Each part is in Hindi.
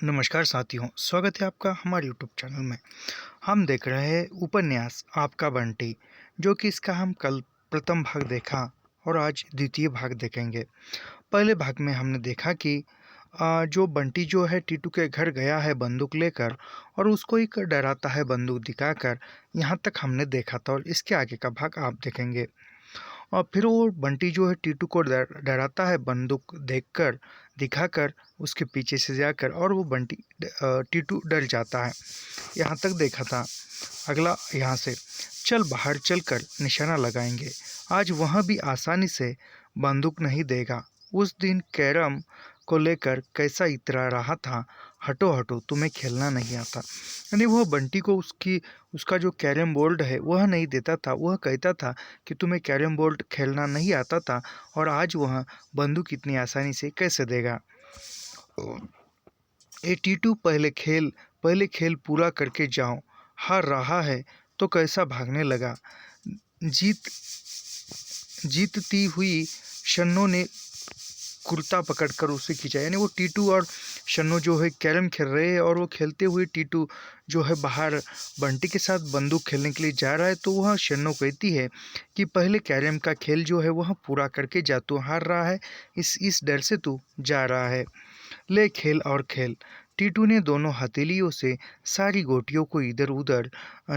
नमस्कार साथियों, स्वागत है आपका हमारे यूट्यूब चैनल में। हम देख रहे हैं उपन्यास आपका बंटी, जो कि इसका हम कल प्रथम भाग देखा और आज द्वितीय भाग देखेंगे। पहले भाग में हमने देखा कि जो बंटी जो है टीटू के घर गया है बंदूक लेकर और उसको एक डराता है बंदूक दिखाकर। यहाँ तक हमने देखा था और इसके आगे का भाग आप देखेंगे। और फिर वो बंटी जो है टीटू को डराता है बंदूक देखकर, दिखाकर, उसके पीछे से जाकर, और वो टीटू डर जाता है। यहाँ तक देखा था। अगला यहाँ से चल बाहर चलकर निशाना लगाएंगे। आज वह भी आसानी से बंदूक नहीं देगा। उस दिन कैरम को लेकर कैसा इतरा रहा था, हटो हटो तुम्हें खेलना नहीं आता। यानी वह बंटी को उसका जो कैरम बोर्ड है वह नहीं देता था। वह कहता था कि तुम्हें कैरम बोर्ड खेलना नहीं आता था और आज वह बंदूक इतनी आसानी से कैसे देगा। ए टीटू पहले खेल पूरा करके जाओ। हार रहा है तो कैसा भागने लगा। जीत जीतती हुई शन्नो ने कुर्ता पकड़कर उसे खींचा। यानी वो टीटू और शन्नो जो है कैरम खेल रहे हैं और वो खेलते हुए टीटू जो है बाहर बंटी के साथ बंदूक खेलने के लिए जा रहा है। तो वह शन्नो कहती है कि पहले कैरम का खेल जो है वह पूरा करके जा, तू हार रहा है, इस डर से तू जा रहा है। ले खेल और खेल। टीटू ने दोनों हथेलियों से सारी गोटियों को इधर उधर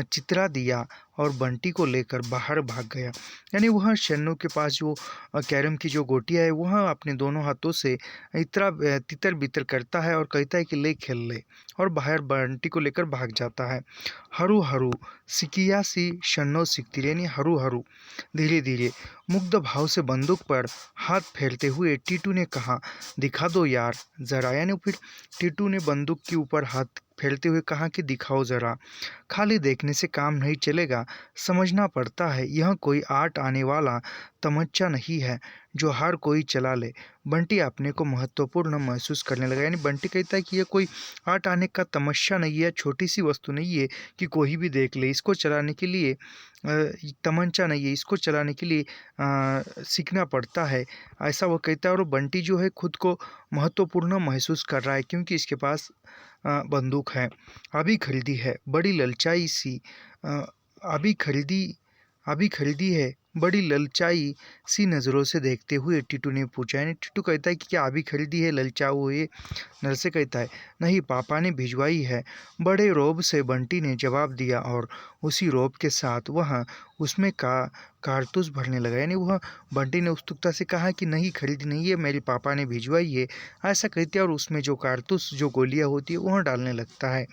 चितरा दिया और बंटी को लेकर बाहर भाग गया। यानी वह शन्नू के पास जो कैरम की जो गोटियां है वह अपने दोनों हाथों से तितर बितर करता है और कहता है कि ले खेल ले, और बाहर बंटी को लेकर भाग जाता है। हरू हरू सिकिया सी शन्नो सीखती रही, यानी हरू हरू धीरे धीरे। मुग्ध भाव से बंदूक पर हाथ फेरते हुए टीटू ने कहा, दिखा दो यार जरा। यानी फिर टीटू ने बंदूक के ऊपर हाथ फेरते हुए कहा कि दिखाओ जरा। खाली देखने से काम नहीं चलेगा, समझना पड़ता है। यह कोई आर्ट आने वाला तमच्चा नहीं है जो हर कोई चला ले। बंटी अपने को महत्वपूर्ण महसूस करने लगा। यानी बंटी कहता है कि यह कोई आर्ट आने का तमस्या नहीं है, छोटी सी वस्तु नहीं है कि कोई भी देख ले। इसको चलाने के लिए तमंचा नहीं है, इसको चलाने के लिए सीखना पड़ता है, ऐसा वो कहता है। और बंटी जो है खुद को महत्वपूर्ण महसूस कर रहा है क्योंकि इसके पास बंदूक है। अभी खरीदी है बड़ी ललचाई सी अ, अभी खरीदी अभी खरीदी है बड़ी ललचाई सी नज़रों से देखते हुए टीटू ने पूछा। यानी टीटू कहता है कि क्या अभी खरीदी है, ललचा हुए नर से कहता है, नहीं पापा ने भिजवाई है। बड़े रौब से बंटी ने जवाब दिया और उसी रौब के साथ वह उसमें कारतूस भरने लगा। यानी वह बंटी ने उत्सुकता से कहा कि नहीं खरीदी नहीं है, मेरे पापा ने भिजवाई है, ऐसा कहते हैं, और उसमें जो कारतूस जो गोलियां होती है वह डालने लगता है।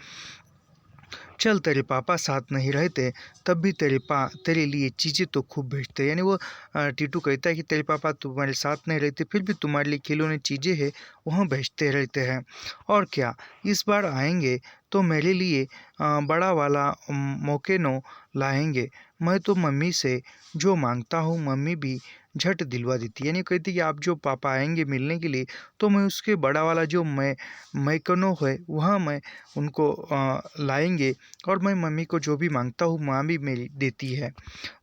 चल तेरे पापा साथ नहीं रहते तब भी तेरे लिए चीज़ें तो खूब भेजते। यानी वो टीटू कहता है कि तेरे पापा तुम्हारे साथ नहीं रहते फिर भी तुम्हारे लिए खिलौने चीज़ें हैं वह भेजते रहते हैं। और क्या इस बार आएंगे तो मेरे लिए बड़ा वाला मोकेनो लाएंगे। मैं तो मम्मी से जो मांगता हूँ मम्मी भी झट दिलवा देती है। यानी कहती है कि आप जो पापा आएंगे मिलने के लिए तो मैं उसके बड़ा वाला जो मैकनो है वह मैं उनको लाएंगे, और मैं मम्मी को जो भी मांगता हूँ माँ भी मेरी देती है।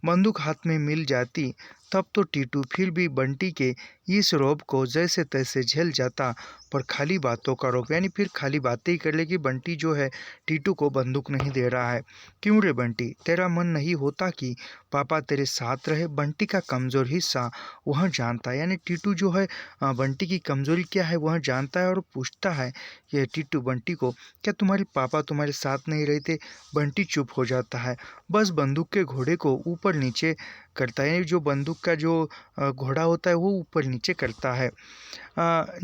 बंदूक हाथ में मिल जाती तब तो टीटू फिर भी बंटी के इस रौब को जैसे तैसे झेल जाता, पर खाली बातों का रौब। यानी फिर खाली बातें ही कर ले कि बंटी जो है टीटू को बंदूक नहीं दे रहा है। क्यों रे बंटी, तेरा मन नहीं होता कि पापा तेरे साथ रहे। बंटी का कमज़ोर हिस्सा वह जानता है। यानी टीटू जो है बंटी की कमज़ोरी क्या है वह जानता है और पूछता है कि टीटू बंटी को, क्या तुम्हारे पापा तुम्हारे साथ नहीं रहते। बंटी चुप हो जाता है, बस बंदूक के घोड़े को ऊपर नीचे करता है। जो बंदूक का जो घोड़ा होता है वो ऊपर नीचे करता है।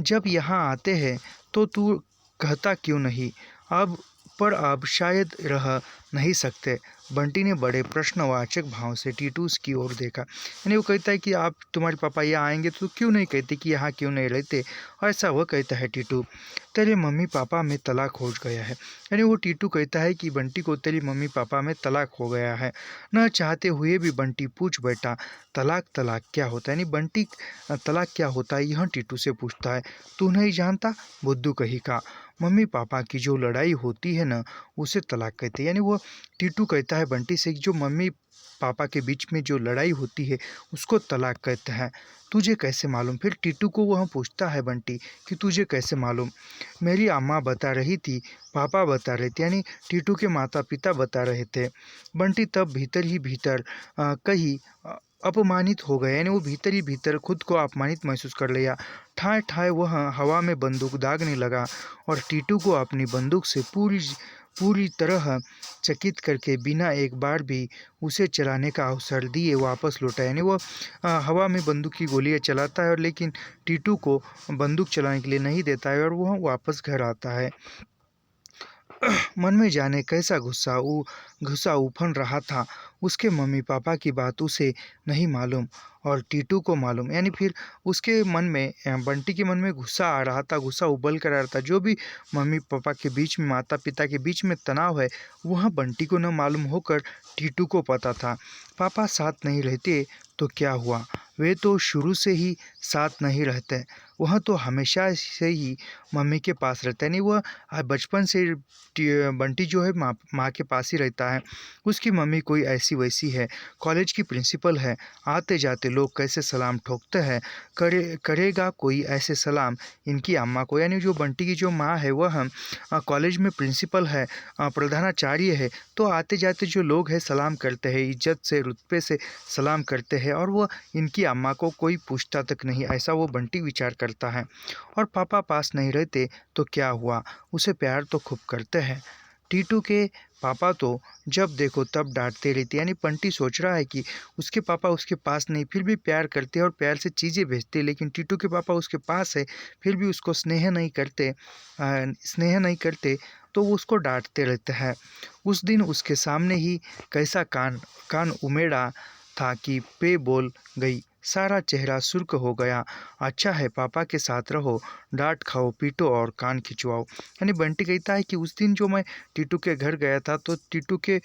जब यहाँ आते हैं तो तू कहता क्यों नहीं, अब शायद रह नहीं सकते। बंटी ने बड़े प्रश्नवाचक भाव से टीटूस की ओर देखा। यानी वो कहता है कि आप तुम्हारे पापा यहाँ आएंगे तो क्यों नहीं कहते कि यहाँ क्यों नहीं रहते, ऐसा वह कहता है टीटू। तेरे मम्मी पापा में तलाक हो गया है। यानी वो टीटू कहता है कि बंटी को तेरी मम्मी पापा में तलाक हो गया है। न चाहते हुए भी बंटी पूछ बैठा, तलाक तलाक क्या होता है। यानी बंटी तलाक क्या होता है यह टीटू से पूछता है। तू नहीं जानता, बुद्धू कहीं का। मम्मी पापा की जो लड़ाई होती है ना उसे तलाक कहते हैं। यानी वो टीटू कहता है बंटी से जो मम्मी पापा के बीच में जो लड़ाई होती है उसको तलाक कहते हैं। तुझे कैसे मालूम? फिर टीटू को वह पूछता है बंटी कि तुझे कैसे मालूम? मेरी अम्मा बता रही थी, पापा बता रहे थे, यानी टीटू के माता पिता बता रहे थे। बंटी तब भीतर ही भीतर कहीं अपमानित हो गया, यानी वो भीतर ही भीतर खुद को अपमानित महसूस कर लिया। ठाए ठाए वह हवा में बंदूक दागने लगा और टीटू को अपनी बंदूक से पूरी तरह चकित करके बिना एक बार भी उसे चलाने का अवसर दिए वापस लौटा। यानी वो हवा में बंदूक की गोलियां चलाता है और लेकिन टीटू को बंदूक चलाने के लिए नहीं देता है और वह वापस घर आता है। मन में जाने कैसा गुस्सा उफन रहा था। उसके मम्मी पापा की बात उसे नहीं मालूम और टीटू को मालूम, यानी फिर उसके मन में बंटी के मन में गुस्सा आ रहा था, गुस्सा उबल कर आ रहा था। जो भी मम्मी पापा के बीच में, माता पिता के बीच में तनाव है वह बंटी को न मालूम होकर टीटू को पता था। पापा साथ नहीं रहते तो क्या हुआ, वे तो शुरू से ही साथ नहीं रहते। वह तो हमेशा से ही मम्मी के पास रहता है, नहीं वह बचपन से बंटी जो है माँ के पास ही रहता है। उसकी मम्मी कोई ऐसी वैसी है, कॉलेज की प्रिंसिपल है। आते जाते लोग कैसे सलाम ठोकते हैं, करेगा कोई ऐसे सलाम इनकी अम्मा को? यानी जो बंटी की जो माँ है वह कॉलेज में प्रिंसिपल है, प्रधानाचार्य है, तो आते जाते जो लोग हैं सलाम करते हैं, इज्जत से रुतबे से सलाम करते हैं और वह इनकी अम्मा को कोई पूछता तक नहीं, ऐसा वो बंटी विचार करता है। और पापा पास नहीं रहते तो क्या हुआ, उसे प्यार तो खूब करते हैं। टीटू के पापा तो जब देखो तब डांटते रहते, यानी बंटी सोच रहा है कि उसके पापा उसके पास नहीं फिर भी प्यार करते और प्यार से चीज़ें भेजते, लेकिन टीटू के पापा उसके पास है फिर भी उसको स्नेह नहीं करते तो वो उसको डांटते रहते हैं। उस दिन उसके सामने ही कैसा कान उमेड़ा था कि पे बोल गई, सारा चेहरा सुर्ख हो गया। अच्छा है पापा के साथ रहो, डांट खाओ पीटो और कान खिंचवाओ। यानी बंटी कहता है कि उस दिन जो मैं टीटू के घर गया था तो टीटू के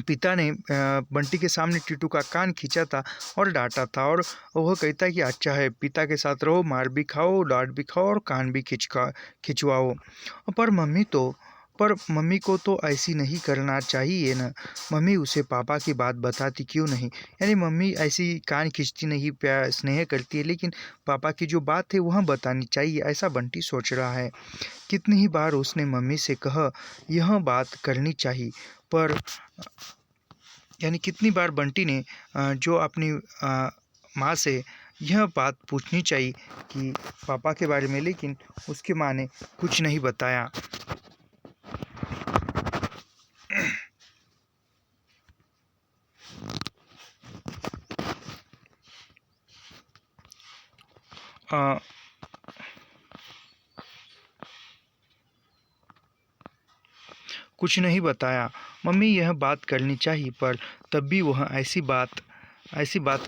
पिता ने बंटी के सामने टीटू का कान खींचा था और डांटा था, और वह कहता है कि अच्छा है पिता के साथ रहो, मार भी खाओ डांट भी खाओ और कान भी खिंचवाओ। पर मम्मी को तो ऐसी नहीं करना चाहिए ना। मम्मी उसे पापा की बात बताती क्यों नहीं? यानी मम्मी ऐसी कान खींचती नहीं, प्यार स्नेह करती है, लेकिन पापा की जो बात है वह बतानी चाहिए, ऐसा बंटी सोच रहा है। कितनी ही बार उसने मम्मी से कहा यह बात करनी चाहिए, पर यानी कितनी बार बंटी ने जो अपनी माँ से यह बात पूछनी चाहिए कि पापा के बारे में, लेकिन उसकी माँ ने कुछ नहीं बताया। कुछ नहीं बताया। मम्मी यह बात करनी चाहिए, पर तब भी वह ऐसी बात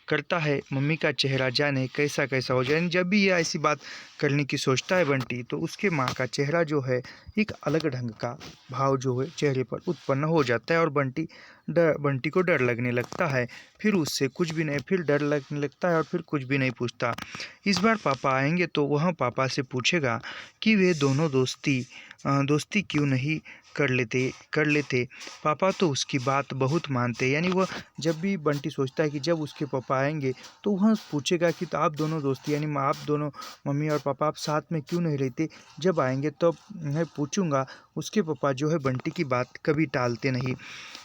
करता है। मम्मी का चेहरा जाने कैसा कैसा हो जाए। जब भी ये ऐसी बात करने की सोचता है बंटी, तो उसके माँ का चेहरा जो है एक अलग ढंग का भाव जो है चेहरे पर उत्पन्न हो जाता है और बंटी को डर लगने लगता है। फिर उससे कुछ भी नहीं, फिर डर लगने लगता है और फिर कुछ भी नहीं पूछता। इस बार पापा आएंगे तो वह पापा से पूछेगा कि वे दोनों दोस्ती क्यों नहीं कर लेते। पापा तो उसकी बात बहुत मानते, यानी वह जब भी बंटी सोचता है कि जब उसके पापा आएंगे तो वह पूछेगा कि तो आप दोनों दोस्ती, यानी आप दोनों मम्मी और पापा आप साथ में क्यों नहीं रहते? जब आएंगे तब मैं पूछूंगा। उसके पापा जो है बंटी की बात कभी टालते नहीं,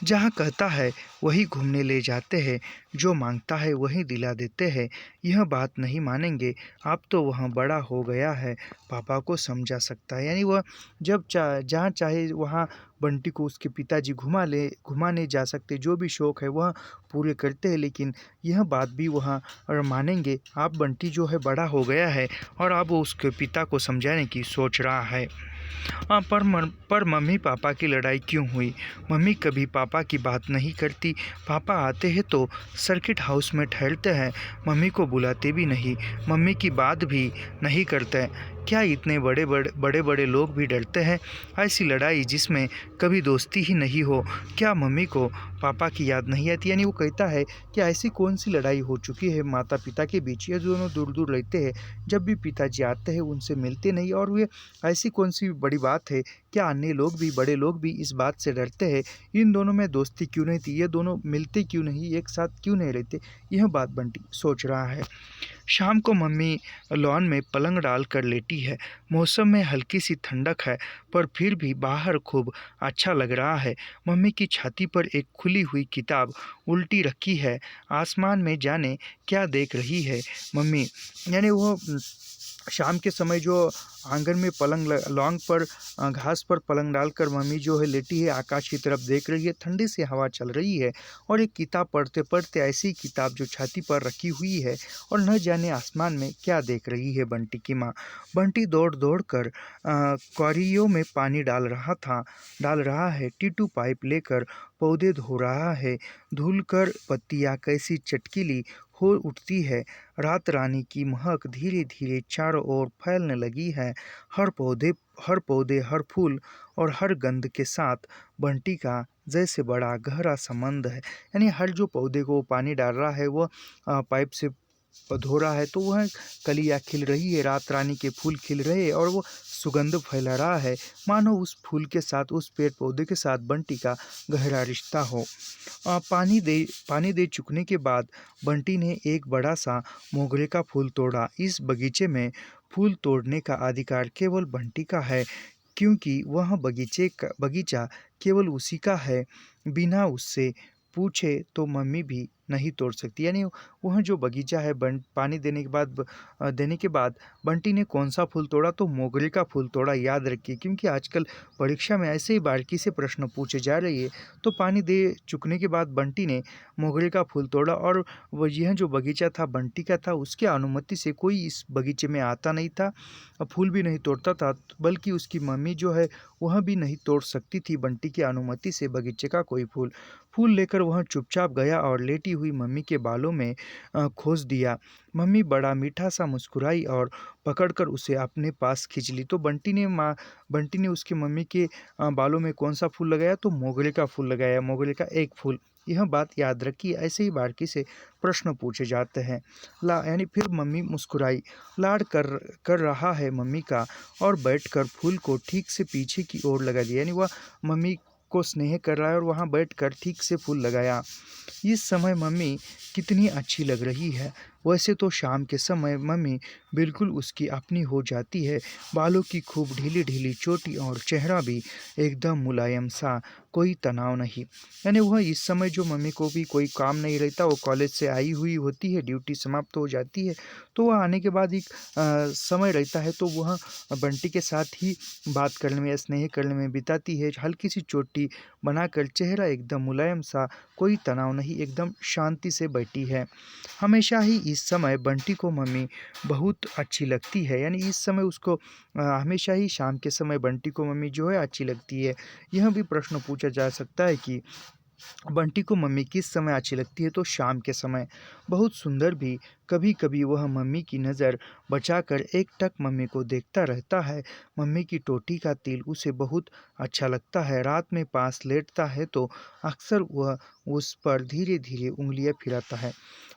जहाँ कहता है वही घूमने ले जाते हैं, जो मांगता है वही दिला देते हैं। यह बात नहीं मानेंगे, अब तो वह बड़ा हो गया है, पापा को समझा सकता है। यानी वह जब जहाँ चाहे वहाँ बंटी को उसके पिताजी घुमाने जा सकते, जो भी शौक़ है वह पूरे करते हैं, लेकिन यह बात भी वहाँ मानेंगे। अब बंटी जो है बड़ा हो गया है और अब वो उसके पिता को समझाने की सोच रहा है। पर मम्मी पापा की लड़ाई क्यों हुई? मम्मी कभी पापा की बात नहीं करती। पापा आते हैं तो सर्किट हाउस में ठहरते हैं, मम्मी को बुलाते भी नहीं, मम्मी की बात भी नहीं करते। क्या इतने बड़े लोग भी डरते हैं? ऐसी लड़ाई जिसमें कभी दोस्ती ही नहीं हो, क्या मम्मी को पापा की याद नहीं आती? यानी वो कहता है कि ऐसी कौन सी लड़ाई हो चुकी है माता पिता के बीच, ये दोनों दूर दूर रहते हैं, जब भी पिताजी आते हैं उनसे मिलते नहीं, और वे ऐसी कौन सी बड़ी बात है, क्या अन्य लोग भी, बड़े लोग भी इस बात से डरते हैं? इन दोनों में दोस्ती क्यों नहीं थी? ये दोनों मिलते क्यों नहीं, एक साथ क्यों नहीं रहते? यह बात बंटी सोच रहा है। शाम को मम्मी लॉन में पलंग डाल कर लेटी है। मौसम में हल्की सी ठंडक है, पर फिर भी बाहर खूब अच्छा लग रहा है। मम्मी की छाती पर एक खुली हुई किताब उल्टी रखी है। आसमान में जाने क्या देख रही है मम्मी। यानी वो शाम के समय जो आंगन में लॉन पर घास पर पलंग डालकर मम्मी जो है लेटी है, आकाश की तरफ देख रही है, ठंडी सी हवा चल रही है और एक किताब पढ़ते पढ़ते ऐसी किताब जो छाती पर रखी हुई है और न जाने आसमान में क्या देख रही है बंटी की माँ। बंटी दौड़ दौड़ कर क्यारियों में पानी डाल रहा है। टीटू पाइप लेकर पौधे धो रहा है। धुल कर पत्तियाँ कैसी चटकीली हो उठती है। रात रानी की महक धीरे धीरे चारों ओर फैलने लगी है। हर फूल और हर गंध के साथ बंटी का जैसे बड़ा गहरा संबंध है। यानी हर जो पौधे को पानी डाल रहा है वो पाइप से धो रहा है, तो वह कलियाँ खिल रही है, रात रानी के फूल खिल रहे हैं और वो सुगंध फैला रहा है, मानो उस फूल के साथ, उस पेड़ पौधे के साथ बंटी का गहरा रिश्ता हो। पानी दे चुकने के बाद बंटी ने एक बड़ा सा मोगरे का फूल तोड़ा। इस बगीचे में फूल तोड़ने का अधिकार केवल बंटी का है, क्योंकि वह बगीचा केवल उसी का है। बिना उससे पूछे तो मम्मी भी नहीं तोड़ सकती। यानी वह जो बगीचा है, पानी देने के बाद बंटी ने कौन सा फूल तोड़ा, तो मोगरे का फूल तोड़ा। याद रखिए, क्योंकि आजकल परीक्षा में ऐसे ही बारीकी से प्रश्न पूछे जा रहे हैं। तो पानी दे चुकने के बाद बंटी ने मोगरे का फूल तोड़ा और वह यह जो बगीचा था बंटी का था। उसके अनुमति से कोई इस बगीचे में आता नहीं था, फूल भी नहीं तोड़ता था, बल्कि उसकी मम्मी जो है वह भी नहीं तोड़ सकती थी बंटी की अनुमति से बगीचे का कोई फूल लेकर वह चुपचाप गया और लेटी हुई मम्मी के बालों में खोस दिया। मम्मी बड़ा मीठा सा मुस्कुराई और पकड़कर उसे अपने पास खींच ली। तो बंटी ने उसकी मम्मी के बालों में कौन सा फूल लगाया, तो मोगरे का फूल लगाया, मोगरे का एक फूल। यह बात याद रखिए, ऐसे ही बारीकी से प्रश्न पूछे जाते हैं। यानी फिर मम्मी मुस्कुराई। लाड कर रहा है मम्मी का, और बैठकर फूल को ठीक से पीछे की ओर लगा दिया। यानी वह मम्मी को स्नेह कर रहा है और वहाँ बैठकर ठीक से फूल लगाया। इस समय मम्मी कितनी अच्छी लग रही है। वैसे तो शाम के समय मम्मी बिल्कुल उसकी अपनी हो जाती है। बालों की खूब ढीली ढीली चोटी और चेहरा भी एकदम मुलायम सा, कोई तनाव नहीं। यानी वह इस समय जो मम्मी को भी कोई काम नहीं रहता, वो कॉलेज से आई हुई होती है, ड्यूटी समाप्त हो जाती है, तो वह आने के बाद एक समय रहता है, तो वह बंटी के साथ ही बात करने में, स्नेह करने में बिताती है। हल्की सी चोटी बनाकर चेहरा एकदम मुलायम सा, कोई तनाव नहीं, एकदम शांति से बैठी है। हमेशा ही इस समय बंटी को मम्मी बहुत अच्छी लगती है। यानी इस समय उसको हमेशा ही शाम के समय बंटी को मम्मी जो है अच्छी लगती है। यह भी प्रश्न पूछा जा सकता है कि बंटी को मम्मी किस समय अच्छी लगती है, तो शाम के समय। बहुत सुंदर भी। कभी कभी वह मम्मी की नज़र बचाकर एकटक मम्मी को देखता रहता है। मम्मी की टोटी का तिल उसे बहुत अच्छा लगता है। रात में पास लेटता है तो अक्सर वह उस पर धीरे धीरे उंगलियां फिराता है।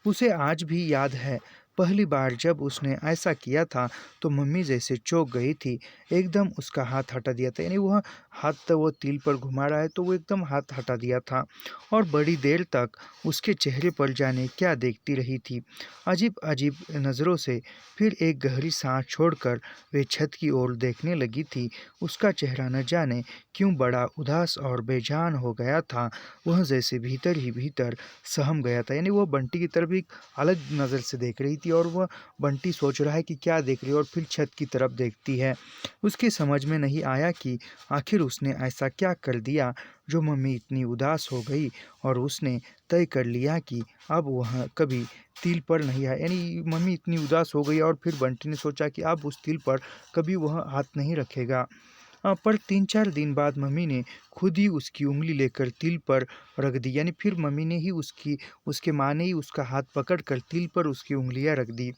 उसे आज भी याद है, पहली बार जब उसने ऐसा किया था तो मम्मी जैसे चौंक गई थी। एकदम उसका हाथ हटा दिया था। यानी वह हाथ तो वो तिल पर घुमा रहा है, तो वो एकदम हाथ हटा दिया था और बड़ी देर तक उसके चेहरे पर जाने क्या देखती रही थी, अजीब अजीब नज़रों से। फिर एक गहरी सांस छोड़कर वे छत की ओर देखने लगी थी। उसका चेहरा न जाने क्यों बड़ा उदास और बेजान हो गया था। वह जैसे भीतर ही भीतर सहम गया था। यानी वह बंटी की तरफ एक अलग नज़र से देख रही थी और वह बंटी सोच रहा है कि क्या देख रही है, और फिर छत की तरफ देखती है। उसकी समझ में नहीं आया कि आखिर उसने ऐसा क्या कर दिया जो मम्मी इतनी उदास हो गई, और उसने तय कर लिया कि अब वह कभी तिल पर नहीं आए। यानी मम्मी इतनी उदास हो गई और फिर बंटी ने सोचा कि अब उस तिल पर कभी वह हाथ नहीं रखेगा। पर 3-4 दिन बाद मम्मी ने खुद ही उसकी उंगली लेकर तिल पर रख दी। यानी फिर मम्मी ने ही उसके माँ ने ही उसका हाथ पकड़ कर तिल पर उसकी उंगलियां रख दी।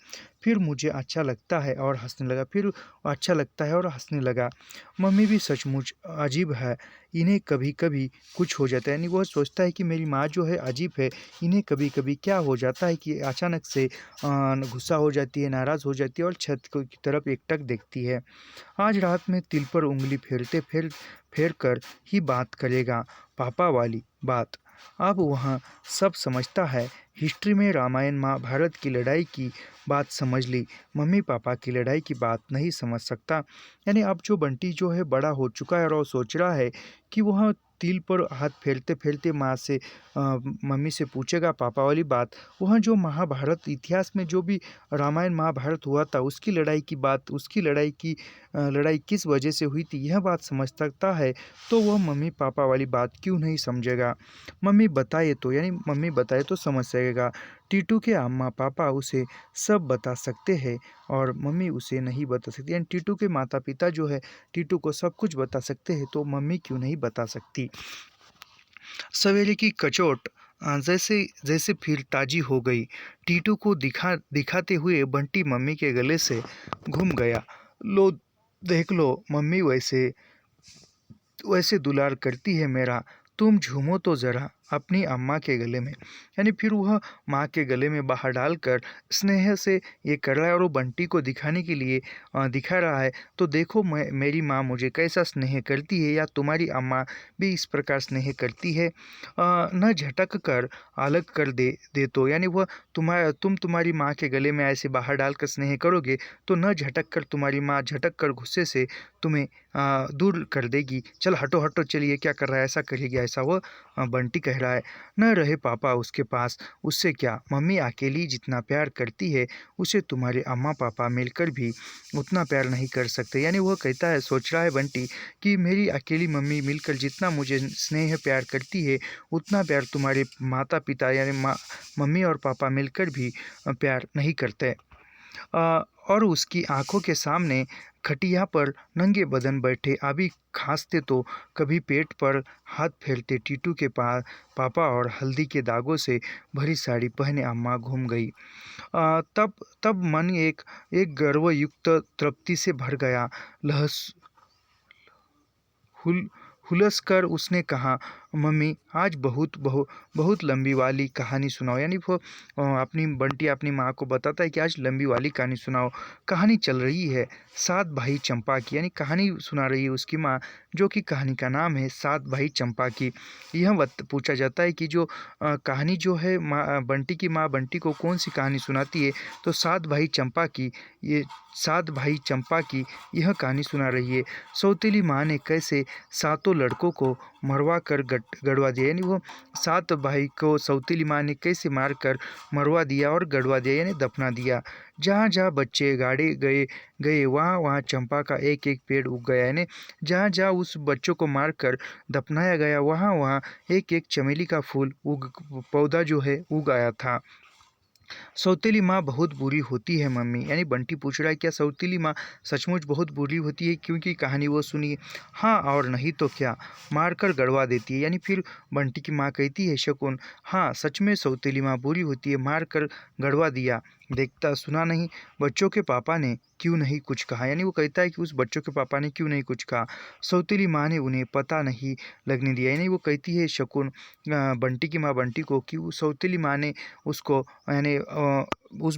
फिर मुझे अच्छा लगता है और हंसने लगा, फिर अच्छा लगता है और हंसने लगा। मम्मी भी सचमुच अजीब है, इन्हें कभी कभी कुछ हो जाता है। यानी वह सोचता है कि मेरी माँ जो है अजीब है, इन्हें कभी कभी क्या हो जाता है कि अचानक से गुस्सा हो जाती है, नाराज़ हो जाती है और की तरफ एकटक देखती है। आज रात में तिल पर उंगली फेरते फेर कर ही बात करेगा, पापा वाली बात। अब वह सब समझता है। हिस्ट्री में रामायण महाभारत की लड़ाई की बात समझ ली, मम्मी पापा की लड़ाई की बात नहीं समझ सकता। यानी अब जो बंटी जो है बड़ा हो चुका है और वो सोच रहा है कि वह तिल पर हाथ फेरते फेरते माँ से मम्मी से पूछेगा पापा वाली बात। वह जो महाभारत इतिहास में जो भी रामायण महाभारत हुआ था उसकी लड़ाई की बात, उसकी लड़ाई किस वजह से हुई थी, यह बात समझ सकता है। तो वह मम्मी पापा वाली बात क्यों नहीं समझेगा। मम्मी बताए तो समझ सकेगा। टीटू के अम्मा पापा उसे सब बता सकते हैं और मम्मी उसे नहीं बता सकती। यानी टीटू के माता पिता जो है टीटू को सब कुछ बता सकते हैं, तो मम्मी क्यों नहीं बता सकती। सवेरे की कचोट जैसे जैसे फिर ताजी हो गई। टीटू को दिखाते हुए बंटी मम्मी के गले से घूम गया। लो देख लो मम्मी, वैसे वैसे दुलार करती है मेरा, तुम झूमो तो ज़रा अपनी अम्मा के गले में। यानी फिर वह माँ के गले में बाहर डालकर स्नेह से ये कर रहा है और वो बंटी को दिखाने के लिए दिखा रहा है, तो देखो मेरी माँ मुझे कैसा स्नेह करती है, या तुम्हारी अम्मा भी इस प्रकार स्नेह करती है। न झटक कर अलग कर दे तो, यानी वह तुम्हारी माँ के गले में ऐसे बाहर डालकर स्नेह करोगे तो न झटक कर तुम्हारी माँ झटक कर गुस्से से तुम्हें दूर कर देगी। चल हटो हटो, चलिए क्या कर रहा है, ऐसा करेगी, ऐसा वो बंटी कह रहा है। न रहे पापा उसके पास, उससे क्या, मम्मी अकेली जितना प्यार करती है उसे तुम्हारे अम्मा पापा मिलकर भी उतना प्यार नहीं कर सकते। यानी वह कहता है, सोच रहा है बंटी कि मेरी अकेली मम्मी मिलकर जितना मुझे स्नेह प्यार करती है उतना प्यार तुम्हारे माता पिता यानी मम्मी और पापा मिलकर भी प्यार नहीं करते। और उसकी आंखों के सामने खटिया पर नंगे बदन बैठे अभी खांसते तो कभी पेट पर हाथ फेरते टीटू के पास पापा और हल्दी के दागों से भरी साड़ी पहने अम्मा घूम गई। तब तब मन एक गर्वयुक्त तृप्ति से भर गया। लहस हुल हुलस कर उसने कहा, मम्मी आज बहुत लंबी वाली कहानी सुनाओ। यानी वो बंटी अपनी माँ को बताता है कि आज लंबी वाली कहानी सुनाओ। कहानी चल रही है सात भाई चंपा की, यानी कहानी सुना रही है उसकी माँ, जो कि कहानी का नाम है सात भाई चंपा की। यह पूछा जाता है कि जो कहानी जो है बंटी की माँ बंटी को कौन सी कहानी सुनाती है, तो सात भाई चंपा की यह कहानी सुना रही है। सौतेली माँ ने कैसे सातों लड़कों को मरवा कर गड़वा दिया, यानी वो सात भाई को सौतेली माँ ने कैसे मार कर मरवा दिया और गड़वा दिया, यानी दफना दिया। जहाँ जहाँ बच्चे गाड़े गए वहाँ वहाँ चंपा का एक एक पेड़ उग गया, यानी जहाँ जहाँ उस बच्चों को मार कर दफनाया गया वहाँ वहाँ एक एक चमेली का फूल पौधा जो है उग आया था। सौतेली माँ बहुत बुरी होती है मम्मी, यानी बंटी पूछ रहा है क्या सौतेली माँ सचमुच बहुत बुरी होती है, क्योंकि कहानी वो सुनी। हाँ और नहीं तो क्या, मार कर गड़वा देती है। यानी फिर बंटी की माँ कहती है शकुन, हाँ सच में सौतेली माँ बुरी होती है, मार कर गड़वा दिया, देखता सुना नहीं, बच्चों के पापा ने क्यों नहीं कुछ कहा। यानी वो कहता है कि उस बच्चों के पापा ने क्यों नहीं कुछ कहा, सौतेली माँ ने उन्हें पता नहीं लगने दिया। यानी वो कहती है शकुन बंटी की माँ बंटी को कि वो सौतेली माँ ने उसको यानी उस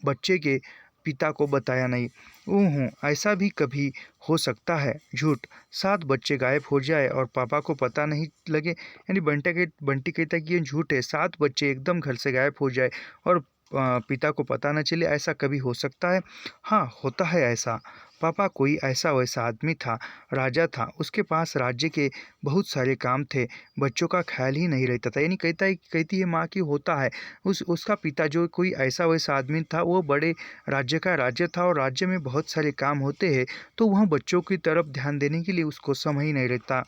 बच्चे के पिता को बताया नहीं। ऐसा भी कभी हो सकता है, झूठ, सात बच्चे गायब हो जाए और पापा को पता नहीं लगे। यानी बंटी कहता है कि ये झूठ है, सात बच्चे एकदम घर से गायब हो जाए और पिता को पता न चले, ऐसा कभी हो सकता है। हाँ होता है ऐसा। पापा कोई ऐसा वैसा आदमी था, राजा था, उसके पास राज्य के बहुत सारे काम थे, बच्चों का ख्याल ही नहीं रहता था। यानी कहती है माँ कि होता है, उसका पिता जो कोई ऐसा वैसा आदमी था, वो बड़े राज्य का राज्य था और राज्य में बहुत सारे काम होते हैं, तो वह बच्चों की तरफ ध्यान देने के लिए उसको समय ही नहीं रहता,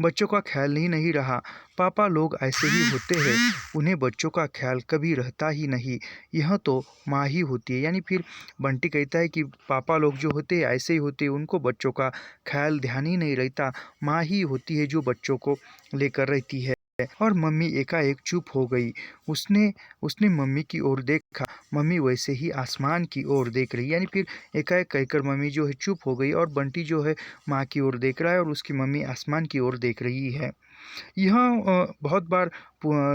बच्चों का ख्याल ही नहीं रहा। पापा लोग ऐसे ही होते हैं, उन्हें बच्चों का ख्याल कभी रहता ही नहीं, यह तो माँ ही होती है। यानी फिर बंटी कहता है कि पापा लोग जो होते हैं ऐसे ही होते हैं, उनको बच्चों का ख्याल ध्यान ही नहीं रहता, माँ ही होती है जो बच्चों को लेकर रहती है। और मम्मी एकाएक चुप हो गई। उसने उसने मम्मी की ओर देखा। मम्मी वैसे ही आसमान की ओर देख रही, यानी फिर एकाएक कहकर मम्मी जो है चुप हो गई और बंटी जो है माँ की ओर देख रहा है और उसकी मम्मी आसमान की ओर देख रही है। यहाँ बहुत बार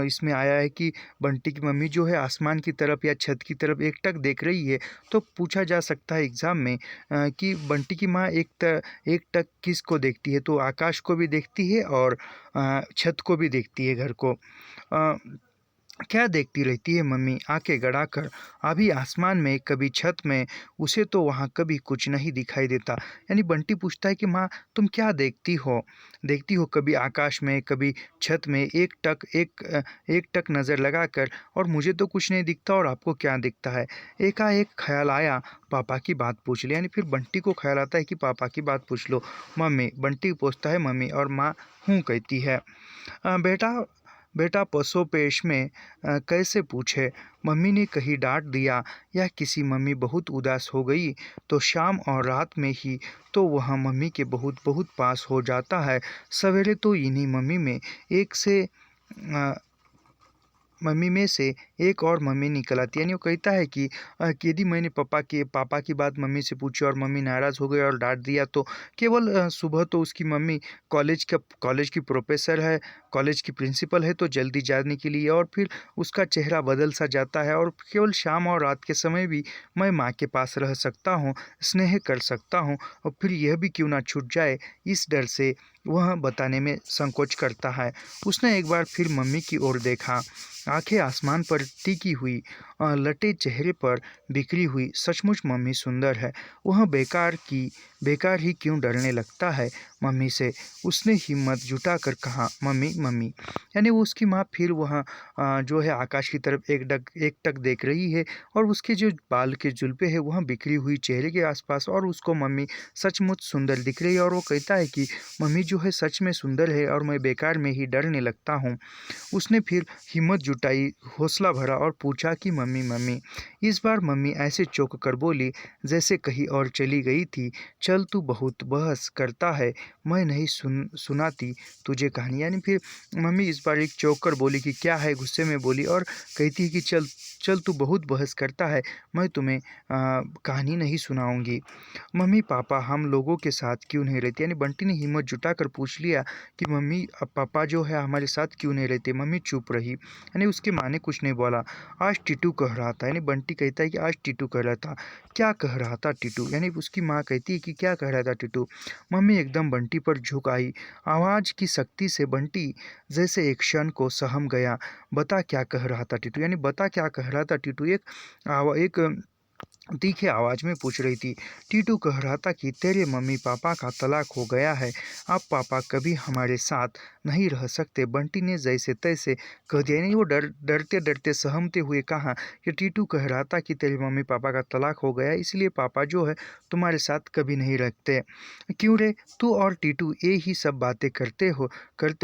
इसमें आया है कि बंटी की मम्मी जो है आसमान की तरफ या छत की तरफ एकटक देख रही है। तो पूछा जा सकता है एग्ज़ाम में कि बंटी की माँ एकटक किसको देखती है? तो आकाश को भी देखती है और छत को भी देखती है, घर को। अ, क्या देखती रहती है मम्मी आंखें गड़ाकर? अभी आसमान में, कभी छत में, उसे तो वहाँ कभी कुछ नहीं दिखाई देता। यानी बंटी पूछता है कि माँ, तुम क्या देखती हो कभी आकाश में, कभी छत में, एक टक नज़र लगाकर, और मुझे तो कुछ नहीं दिखता और आपको क्या दिखता है? एकाएक ख्याल आया, पापा की बात पूछ ले। यानी फिर बंटी को ख्याल आता है कि पापा की बात पूछ लो। मम्मी, बंटी पूछता है मम्मी, और माँ हूँ कहती है। बेटा बेटा पसोपेश में कैसे पूछे? मम्मी ने कहीं डांट दिया या किसी मम्मी बहुत उदास हो गई तो शाम और रात में ही तो वह मम्मी के बहुत बहुत पास हो जाता है। सवेरे तो इन्हीं मम्मी में से एक और मम्मी निकल आती है। यानी वो कहता है कि यदि मैंने पापा की बात मम्मी से पूछी और मम्मी नाराज़ हो गई और डांट दिया, तो केवल सुबह तो उसकी मम्मी कॉलेज की प्रोफेसर है, कॉलेज की प्रिंसिपल है, तो जल्दी जाने के लिए, और फिर उसका चेहरा बदल सा जाता है, और केवल शाम और रात के समय भी मैं माँ के पास रह सकता हूँ, स्नेह कर सकता हूँ, और फिर यह भी क्यों ना छूट जाए, इस डर से वह बताने में संकोच करता है। उसने एक बार फिर मम्मी की ओर देखा। आंखें आसमान पर टिकी हुई, लटे चेहरे पर बिखरी हुई। सचमुच मम्मी सुंदर है। वह बेकार ही क्यों डरने लगता है मम्मी से? उसने हिम्मत जुटाकर कहा, मम्मी मम्मी। यानी वो उसकी माँ फिर वह जो है आकाश की तरफ एकटक देख रही है, और उसके जो बाल के जुल्फे है वह बिखरी हुई चेहरे के आसपास, और उसको मम्मी सचमुच सुंदर दिख रही है, और वो कहता है कि मम्मी जो है सच में सुंदर है और मैं बेकार में ही डरने लगता हूँ। उसने फिर हिम्मत जुटाई, हौसला भरा और पूछा कि मम्मी मम्मी। इस बार मम्मी ऐसे चौंक कर बोली जैसे कहीं और चली गई थी, चल तू बहुत बहस करता है, मैं नहीं सुनाती तुझे कहानी। यानी फिर मम्मी इस बार एक चौंक कर बोली कि क्या है, गुस्से में बोली, और कहती है कि चल चल तू बहुत बहस करता है, मैं तुम्हें कहानी नहीं सुनाऊंगी। मम्मी पापा हम लोगों के साथ क्यों नहीं रहते? यानी बंटी ने हिम्मत जुटाकर पूछ लिया कि मम्मी पापा जो है हमारे साथ क्यों नहीं रहते? मम्मी चुप रही, यानी उसकी माँ ने कुछ नहीं बोला। आज टीटू कह रहा था, यानी बंटी कहता है कि आज टीटू कह रहा था। क्या कह रहा था टीटू? यानी उसकी माँ कहती है कि क्या कह रहा था टीटू? मम्मी एकदम बंटी पर झुक आई। आवाज़ की शक्ति से बंटी जैसे एक क्षण को सहम गया। बता क्या कह रहा था टीटू? यानी बता क्या कह रहा था टीटू? एक तीखे आवाज़ में पूछ रही थी। टीटू कह रहा था कि तेरे मम्मी पापा का तलाक हो गया है, अब पापा कभी हमारे साथ नहीं रह सकते। बंटी ने जैसे तैसे कह दिया, नहीं वो डरते डरते सहमते हुए कहा कि टीटू कह रहा था कि तेरे मम्मी पापा का तलाक हो गया है, इसलिए पापा जो है तुम्हारे साथ कभी नहीं रखते। क्यों रे, तू और टीटू ये ही सब बातें करते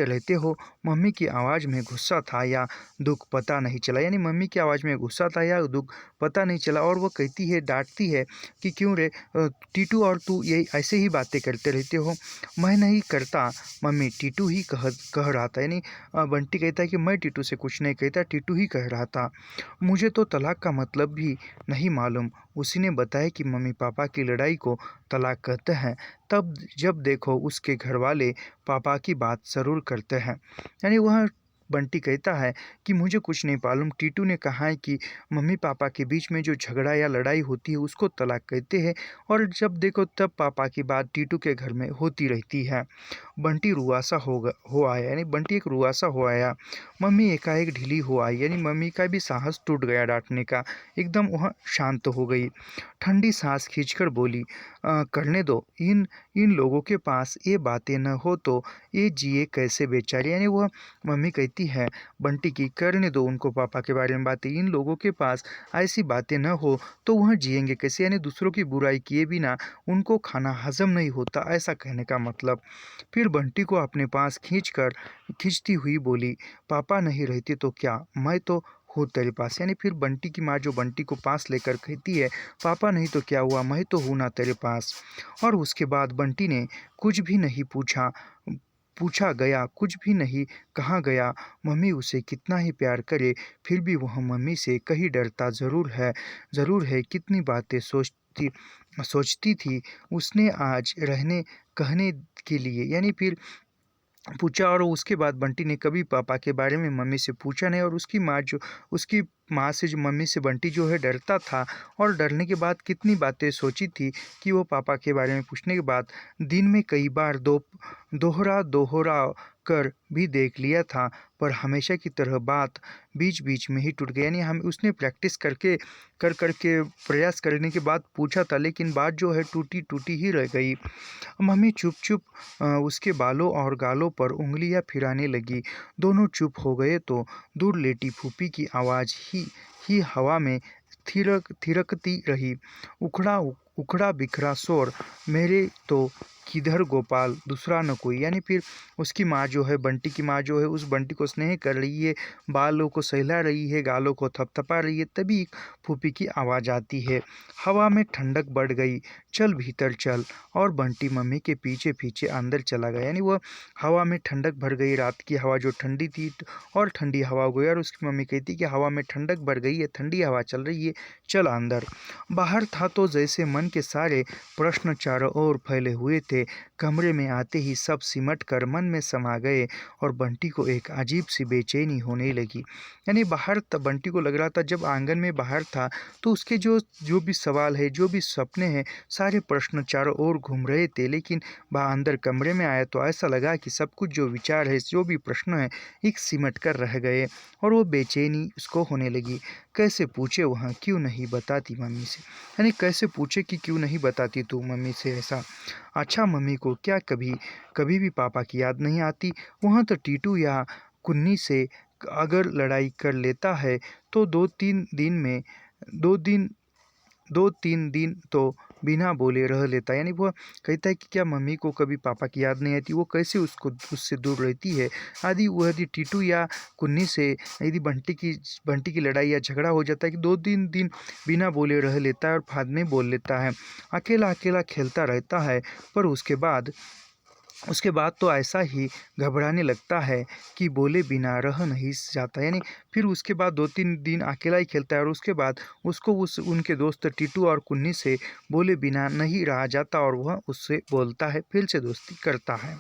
रहते हो? मम्मी की आवाज़ में गुस्सा था या दुख पता नहीं चला। यानी मम्मी की आवाज़ में गुस्सा था या दुख पता नहीं चला, और वो कहती है, डांटती है कि क्यों रे, टीटू और तू ये ऐसे ही बातें करते रहते हो? मैं नहीं करता मम्मी, टीटू ही कह रहा था। यानी बंटी कहता है कि मैं टीटू से कुछ नहीं कहता, टीटू ही कह रहा था। मुझे तो तलाक का मतलब भी नहीं मालूम। उसी ने बताया कि मम्मी पापा की लड़ाई को तलाक कहते हैं। तब जब देखो उसके घर वाले पापा की बात ज़रूर करते हैं। यानी वह बंटी कहता है कि मुझे कुछ नहीं मालूम। टीटू ने कहा है कि मम्मी पापा के बीच में जो झगड़ा या लड़ाई होती है उसको तलाक कहते हैं, और जब देखो तब पापा की बात टीटू के घर में होती रहती है। बंटी रुआसा हो आया, यानी बंटी एक रुआसा हो आया। मम्मी एकाएक ढीली हो आई, यानी मम्मी का भी साहस टूट गया डांटने का। एकदम वह शांत हो गई, ठंडी सांस खींचकर बोली, करने दो, इन लोगों के पास ये बातें न हो तो ये जिए कैसे बेचारे? यानी वह मम्मी कहती है बंटी की, करने दो उनको पापा के बारे में बातें, इन लोगों के पास ऐसी बातें न हो तो वह जिएंगे कैसे? यानी दूसरों की बुराई किए बिना उनको खाना हजम नहीं होता, ऐसा कहने का मतलब। फिर बंटी को अपने पास खींचती हुई बोली, पापा नहीं रहते तो क्या, मैं तो हूँ तेरे पास। यानी फिर बंटी की माँ जो बंटी को पास लेकर कहती है, पापा नहीं तो क्या हुआ, मैं तो हूँ ना तेरे पास। और उसके बाद बंटी ने कुछ भी नहीं पूछा गया कुछ भी नहीं कहा गया। मम्मी उसे कितना ही प्यार करे फिर भी वह मम्मी से कहीं डरता ज़रूर है। कितनी बातें सोचती थी उसने आज रहने कहने के लिए, यानी फिर पूछा। और उसके बाद बंटी ने कभी पापा के बारे में मम्मी से पूछा नहीं। और उसकी माँ से जो मम्मी से बंटी जो है डरता था, और डरने के बाद कितनी बातें सोची थी कि वो पापा के बारे में पूछने के बाद दिन में कई बार दोहरा दोहरा कर भी देख लिया था, पर हमेशा की तरह बात बीच बीच में ही टूट गई। यानी हम उसने प्रैक्टिस करके प्रयास करने के बाद पूछा था, लेकिन बात जो है टूटी टूटी ही रह गई। मम्मी चुप चुप उसके बालों और गालों पर उंगलियां फिराने लगी। दोनों चुप हो गए तो दूर लेटी फूफी की आवाज़ ही हवा में थिरकती रही। उखड़ा उखड़ा बिखरा शोर, मेरे तो किधर गोपाल दूसरा न कोई। यानी फिर उसकी माँ जो है, बंटी की माँ जो है, उस बंटी को स्नेह कर रही है, बालों को सहला रही है, गालों को थपथपा रही है। तभी फूफी की आवाज़ आती है। हवा में ठंडक बढ़ गई। चल भीतर चल। और बंटी मम्मी के पीछे पीछे अंदर चला गया। यानी वह हवा में ठंडक भर गई। रात की हवा जो ठंडी थी और ठंडी हवा हो गई, और उसकी मम्मी कहती कि हवा में ठंडक भर गई है, ठंडी हवा चल रही है, चल अंदर। बाहर था तो जैसे मन के सारे प्रश्न चारों ओर फैले हुए थे। कमरे में आते ही सब सिमट कर मन में समा गए और बंटी को एक अजीब सी बेचैनी होने लगी। यानी बाहर बंटी को लग रहा था, जब आंगन में बाहर था तो उसके जो भी सवाल है, जो भी सपने हैं, सारे प्रश्न चारों ओर घूम रहे थे। लेकिन वह अंदर कमरे में आया तो ऐसा लगा कि सब कुछ जो विचार है, जो भी प्रश्न है, एक सिमट कर रह गए और वो बेचैनी उसको होने लगी। कैसे पूछे वह क्यों नहीं बताती मम्मी से। यानी कैसे पूछे कि क्यों नहीं बताती तू मम्मी से ऐसा। अच्छा मम्मी को क्या कभी कभी भी पापा की याद नहीं आती। वहाँ तो टीटू या कुन्नी से अगर लड़ाई कर लेता है तो दो दिन 2-3 दिन तो बिना बोले रह लेता है। यानी वह कहता है कि क्या मम्मी को कभी पापा की याद नहीं आती, वो कैसे उससे दूर रहती है। यदि टीटू या कुन्नी से यदि बंटी की लड़ाई या झगड़ा हो जाता है कि 2-3 दिन बिना बोले रह लेता है और बाद में बोल लेता है, अकेला अकेला खेलता रहता है। पर उसके बाद तो ऐसा ही घबराने लगता है कि बोले बिना रह नहीं जाता। यानी फिर उसके बाद 2-3 दिन अकेला ही खेलता है और उसके बाद उसको उनके दोस्त टीटू और कुन्नी से बोले बिना नहीं रहा जाता और वह उससे बोलता है, फिर से दोस्ती करता है।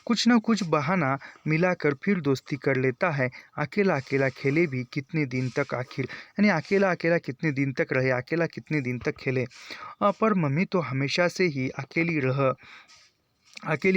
कुछ न कुछ बहाना मिलाकर फिर दोस्ती कर लेता है। अकेला अकेला खेले भी कितने दिन तक आखिर। यानी अकेला अकेला कितने दिन तक रहे, अकेला कितने दिन तक खेले। पर मम्मी तो हमेशा से ही अकेली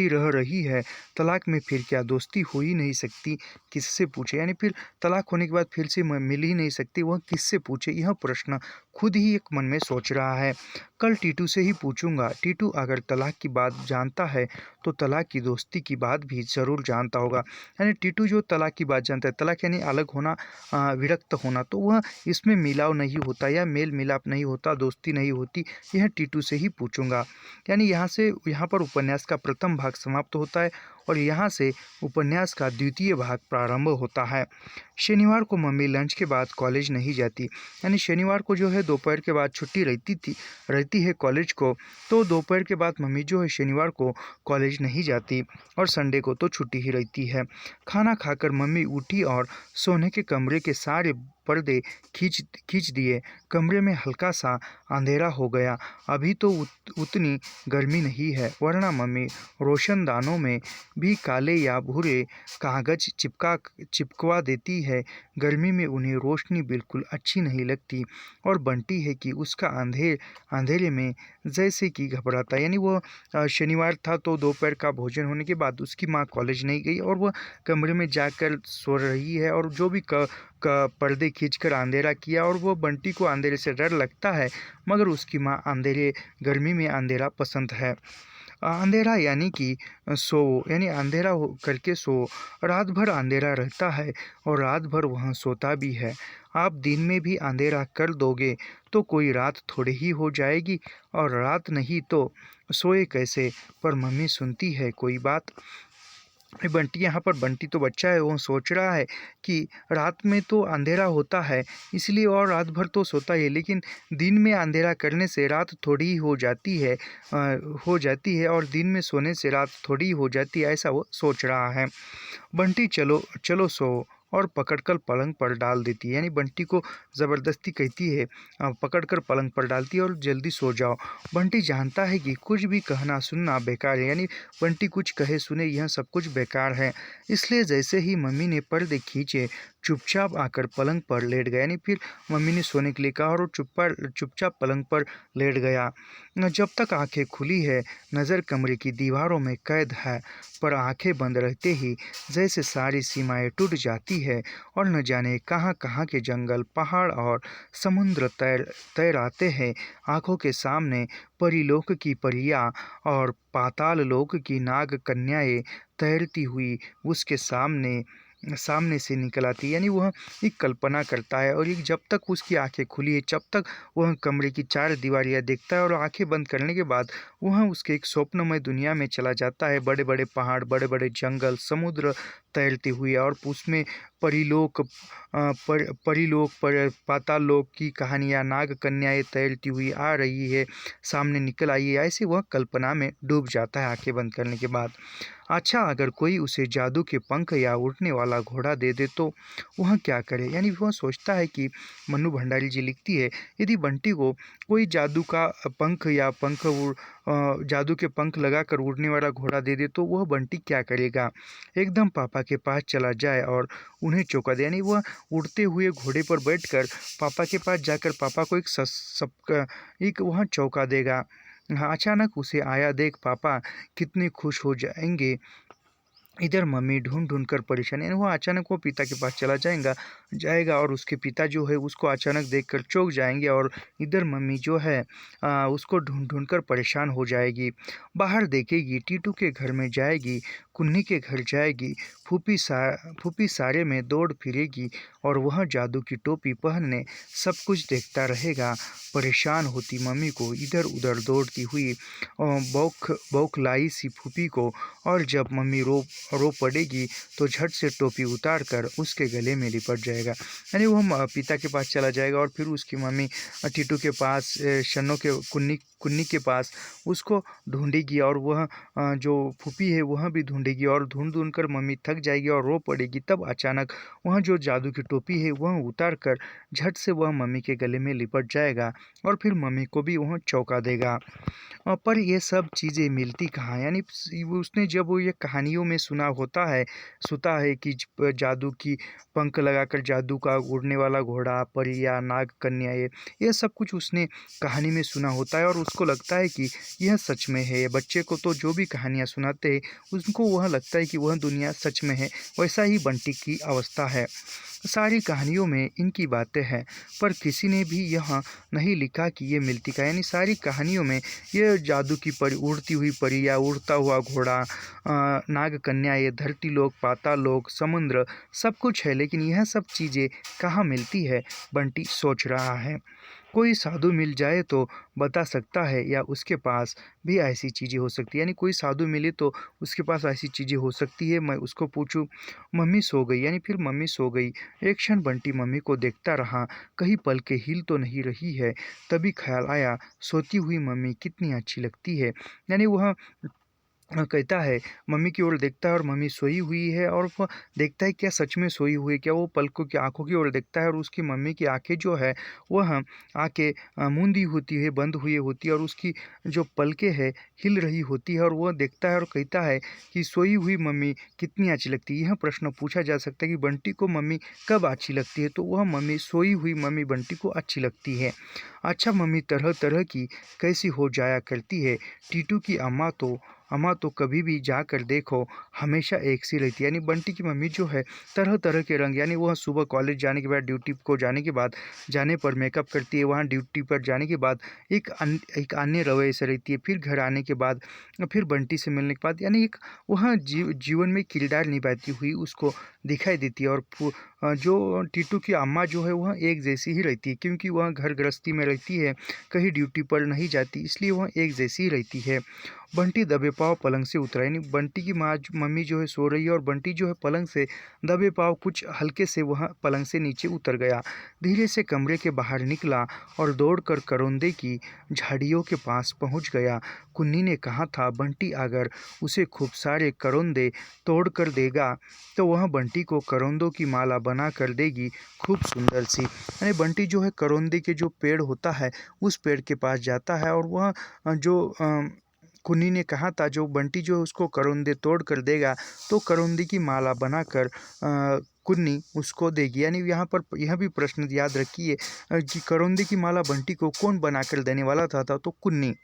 रह रही है। तलाक में फिर क्या दोस्ती हो ही नहीं सकती, किससे पूछे। यानी फिर तलाक होने के बाद फिर से मिल ही नहीं सकती, वह किससे पूछे। यह प्रश्न खुद ही एक मन में सोच रहा है। कल टीटू से ही पूछूंगा। टीटू अगर तलाक की बात जानता है तो तलाक की दोस्ती की बात भी ज़रूर जानता होगा। यानी टीटू जो तलाक की बात जानता है, तलाक यानी अलग होना, विरक्त होना, तो वह इसमें मिलाव नहीं होता या मेल मिलाप नहीं होता, दोस्ती नहीं होती। यह टीटू से ही पूछूंगा। यानी यहाँ पर उपन्यास का प्रथम भाग समाप्त होता है और यहाँ से उपन्यास का द्वितीय भाग प्रारंभ होता है। शनिवार को मम्मी लंच के बाद कॉलेज नहीं जाती। यानी शनिवार को जो है दोपहर के बाद छुट्टी रहती है कॉलेज को, तो दोपहर के बाद मम्मी जो है शनिवार को कॉलेज नहीं जाती और संडे को तो छुट्टी ही रहती है। खाना खाकर मम्मी उठी और सोने के कमरे के सारे पर्दे खींच दिए। कमरे में हल्का सा अंधेरा हो गया। अभी तो उतनी गर्मी नहीं है, वरना मम्मी रोशनदानों में भी काले या भूरे कागज चिपकवा देती है। गर्मी में उन्हें रोशनी बिल्कुल अच्छी नहीं लगती और बनती है कि उसका अंधेरे में जैसे कि घबराता। यानी वो शनिवार था तो दोपहर का भोजन होने के बाद उसकी माँ कॉलेज नहीं गई और वह कमरे में जाकर सो रही है और जो भी पर्दे खींचकर अंधेरा किया, और वो बंटी को अंधेरे से डर लगता है, मगर उसकी माँ गर्मी में अंधेरा पसंद है। अंधेरा यानी कि यानी अंधेरा करके सो। रात भर अंधेरा रहता है और रात भर वहाँ सोता भी है। आप दिन में भी अंधेरा कर दोगे तो कोई रात थोड़ी ही हो जाएगी, और रात नहीं तो सोए कैसे। पर मम्मी सुनती है कोई बात। बंटी यहाँ पर बंटी तो बच्चा है, वो सोच रहा है कि रात में तो अंधेरा होता है इसलिए और रात भर तो सोता ही है, लेकिन दिन में अंधेरा करने से रात थोड़ी ही हो जाती है और दिन में सोने से रात थोड़ी ही हो जाती है, ऐसा वो सोच रहा है। बंटी चलो चलो सो और पकड़कर पलंग पर डाल देती है, यानी बंटी को ज़बरदस्ती कहती है, पकड़कर पलंग पर डालती है और जल्दी सो जाओ। बंटी जानता है कि कुछ भी कहना सुनना बेकार है, यानी बंटी कुछ कहे सुने यह सब कुछ बेकार है, इसलिए जैसे ही मम्मी ने पर्दे खींचे चुपचाप आकर पलंग पर लेट गया, यानी फिर मम्मी ने सोने के लिए कहा और वो चुपचाप पलंग पर लेट गया। जब तक आंखें खुली है नज़र कमरे की दीवारों में कैद है, पर आंखें बंद रहते ही जैसे सारी सीमाएं टूट जाती है और न जाने कहाँ कहाँ के जंगल, पहाड़ और समुद्र तैर आते हैं आंखों के सामने। परीलोक की परियां और पाताल लोक की नाग कन्याएं तैरती हुई उसके सामने सामने से निकल आती है, यानी वह एक कल्पना करता है और एक जब तक उसकी आंखें खुली है जब तक वह कमरे की चार दीवारियां देखता है और आंखें बंद करने के बाद वह उसके एक स्वप्नमय दुनिया में चला जाता है। बड़े बड़े पहाड़, बड़े बड़े जंगल, समुद्र तैरते हुए और उसमें परिलोक पाताल लोक की कहानियाँ, नाग कन्याएं तैरती हुई आ रही है, सामने निकल आई है, ऐसे वह कल्पना में डूब जाता है आंखें बंद करने के बाद। अच्छा, अगर कोई उसे जादू के पंख या उड़ने वाला घोड़ा दे दे तो वह क्या करे, यानी वह सोचता है कि मन्नू भंडारी जी लिखती है, यदि बंटी को कोई जादू का पंख या जादू के पंख लगाकर उड़ने वाला घोड़ा दे दे तो वह बंटी क्या करेगा। एकदम पापा के पास चला जाए और उन्हें चौंका दे, यानी वह उड़ते हुए घोड़े पर बैठकर पापा के पास जाकर पापा को एक वह चौंका देगा। हाँ, अचानक उसे आया देख पापा कितने खुश हो जाएंगे। इधर मम्मी ढूंढ ढूंढ कर परेशान, यानी वो अचानक वो पिता के पास चला जाएगा और उसके पिता जो है उसको अचानक देखकर चौंक जाएंगे और इधर मम्मी जो है उसको ढूंढ ढूंढ कर परेशान हो जाएगी। बाहर देखेगी, टीटू के घर में जाएगी, कुन्नी के घर जाएगी, फूफी सारे में दौड़ फिरेगी और वह जादू की टोपी पहनने सब कुछ देखता रहेगा। परेशान होती मम्मी को इधर उधर दौड़ती हुई बौखलाई सी फूफी को, और जब मम्मी रो पड़ेगी तो झट से टोपी उतार कर उसके गले में लिपट जाएगा, यानी वह पिता के पास चला जाएगा और फिर उसकी मम्मी टीटू के पास, शन्नो के कुन्नी के पास उसको ढूंढेगी और वह जो फूफी है वह भी ढूंढेगी और ढूंढ ढूंढ कर मम्मी थक जाएगी और रो पड़ेगी। तब अचानक वह जो जादू की टोपी है वह उतार कर झट से वह मम्मी के गले में लिपट जाएगा और फिर मम्मी को भी वह चौंका देगा। पर ये सब चीज़ें मिलती कहाँ, यानी उसने जब वो ये कहानियों में सुना है कि जादू की पंख लगाकर जादू का उड़ने वाला घोड़ा, परियां, नाग कन्याएं, ये सब कुछ उसने कहानी में सुना होता है और उसको लगता है कि यह सच में है। बच्चे को तो जो भी कहानियाँ सुनाते हैं उनको वह लगता है कि वह दुनिया सच में है, वैसा ही बंटी की अवस्था है। सारी कहानियों में इनकी बातें हैं पर किसी ने भी यह नहीं लिखा कि ये मिलती का, यानी सारी कहानियों में ये जादू की उड़ती हुई परियां, उड़ता हुआ घोड़ा, नाग कन्या, ये धरती लोक, पाताल लोक, समुद्र सब कुछ है, लेकिन यह सब चीज़ें कहाँ मिलती है बंटी सोच रहा है। कोई साधु मिल जाए तो बता सकता है या उसके पास भी ऐसी चीज़ें हो सकती है, यानी कोई साधु मिले तो उसके पास ऐसी चीज़ें हो सकती है, मैं उसको पूछूं। मम्मी सो गई, यानी फिर मम्मी सो गई। एक क्षण बंटी मम्मी को देखता रहा, कहीं पलकें हिल तो नहीं रही है। तभी ख्याल आया, सोती हुई मम्मी कितनी अच्छी लगती है, यानी वह कहता है, मम्मी की ओर देखता है और मम्मी सोई हुई है और वह देखता है क्या सच में सोई हुई है क्या, वो पलकों की आंखों की ओर देखता है और उसकी मम्मी की आंखें जो है वह आंखें मूंदी होती है, बंद हुई होती है और उसकी जो पलकें है हिल रही होती है और वह देखता है और कहता है कि सोई हुई मम्मी कितनी अच्छी लगती है। यह प्रश्न पूछा जा सकता है कि बंटी को मम्मी कब अच्छी लगती है, तो वह मम्मी, सोई हुई मम्मी बंटी को अच्छी लगती है। अच्छा, मम्मी तरह तरह की कैसी हो जाया करती है। टीटू की अम्मा तो कभी भी जाकर देखो हमेशा एक सी रहती है, यानी बंटी की मम्मी जो है तरह तरह के रंग, यानी वह सुबह कॉलेज जाने के बाद, ड्यूटी को जाने के बाद, जाने पर मेकअप करती है, वहाँ ड्यूटी पर जाने के बाद एक अन्य रवैये से रहती है, फिर घर आने के बाद, फिर बंटी से मिलने के बाद, यानी एक वह जीवन में किरदार निभाती हुई उसको दिखाई देती है। और जो टीटू की अम्मा जो है वह एक जैसी ही रहती है, क्योंकि वह घर गृहस्थी में रहती है, कहीं ड्यूटी पर नहीं जाती, इसलिए वह एक जैसी ही रहती है। बंटी दबे पाँव पलंग से उतरा, यानी बंटी की मम्मी जो है सो रही है और बंटी जो है पलंग से दबे पाँव कुछ हल्के से वह पलंग से नीचे उतर गया। धीरे से कमरे के बाहर निकला और दौड़कर करौंदे की झाड़ियों के पास पहुंच गया। कुन्नी ने कहा था बंटी अगर उसे खूब सारे करौंदे तोड़ कर देगा तो वह बंटी को करौंदों की माला बना कर देगी, खूब सुंदर सी। यानी बंटी जो है करौंदे के जो पेड़ होता है उस पेड़ के पास जाता है और वह कुन्नी ने कहा था जो बंटी जो है उसको करौंदे तोड़ कर देगा तो करौंदे की माला बनाकर कुन्नी उसको देगी। यानी यहाँ पर यह भी प्रश्न याद रखिए कि करौंदे की माला बंटी को कौन बनाकर देने वाला था तो कुन्नी।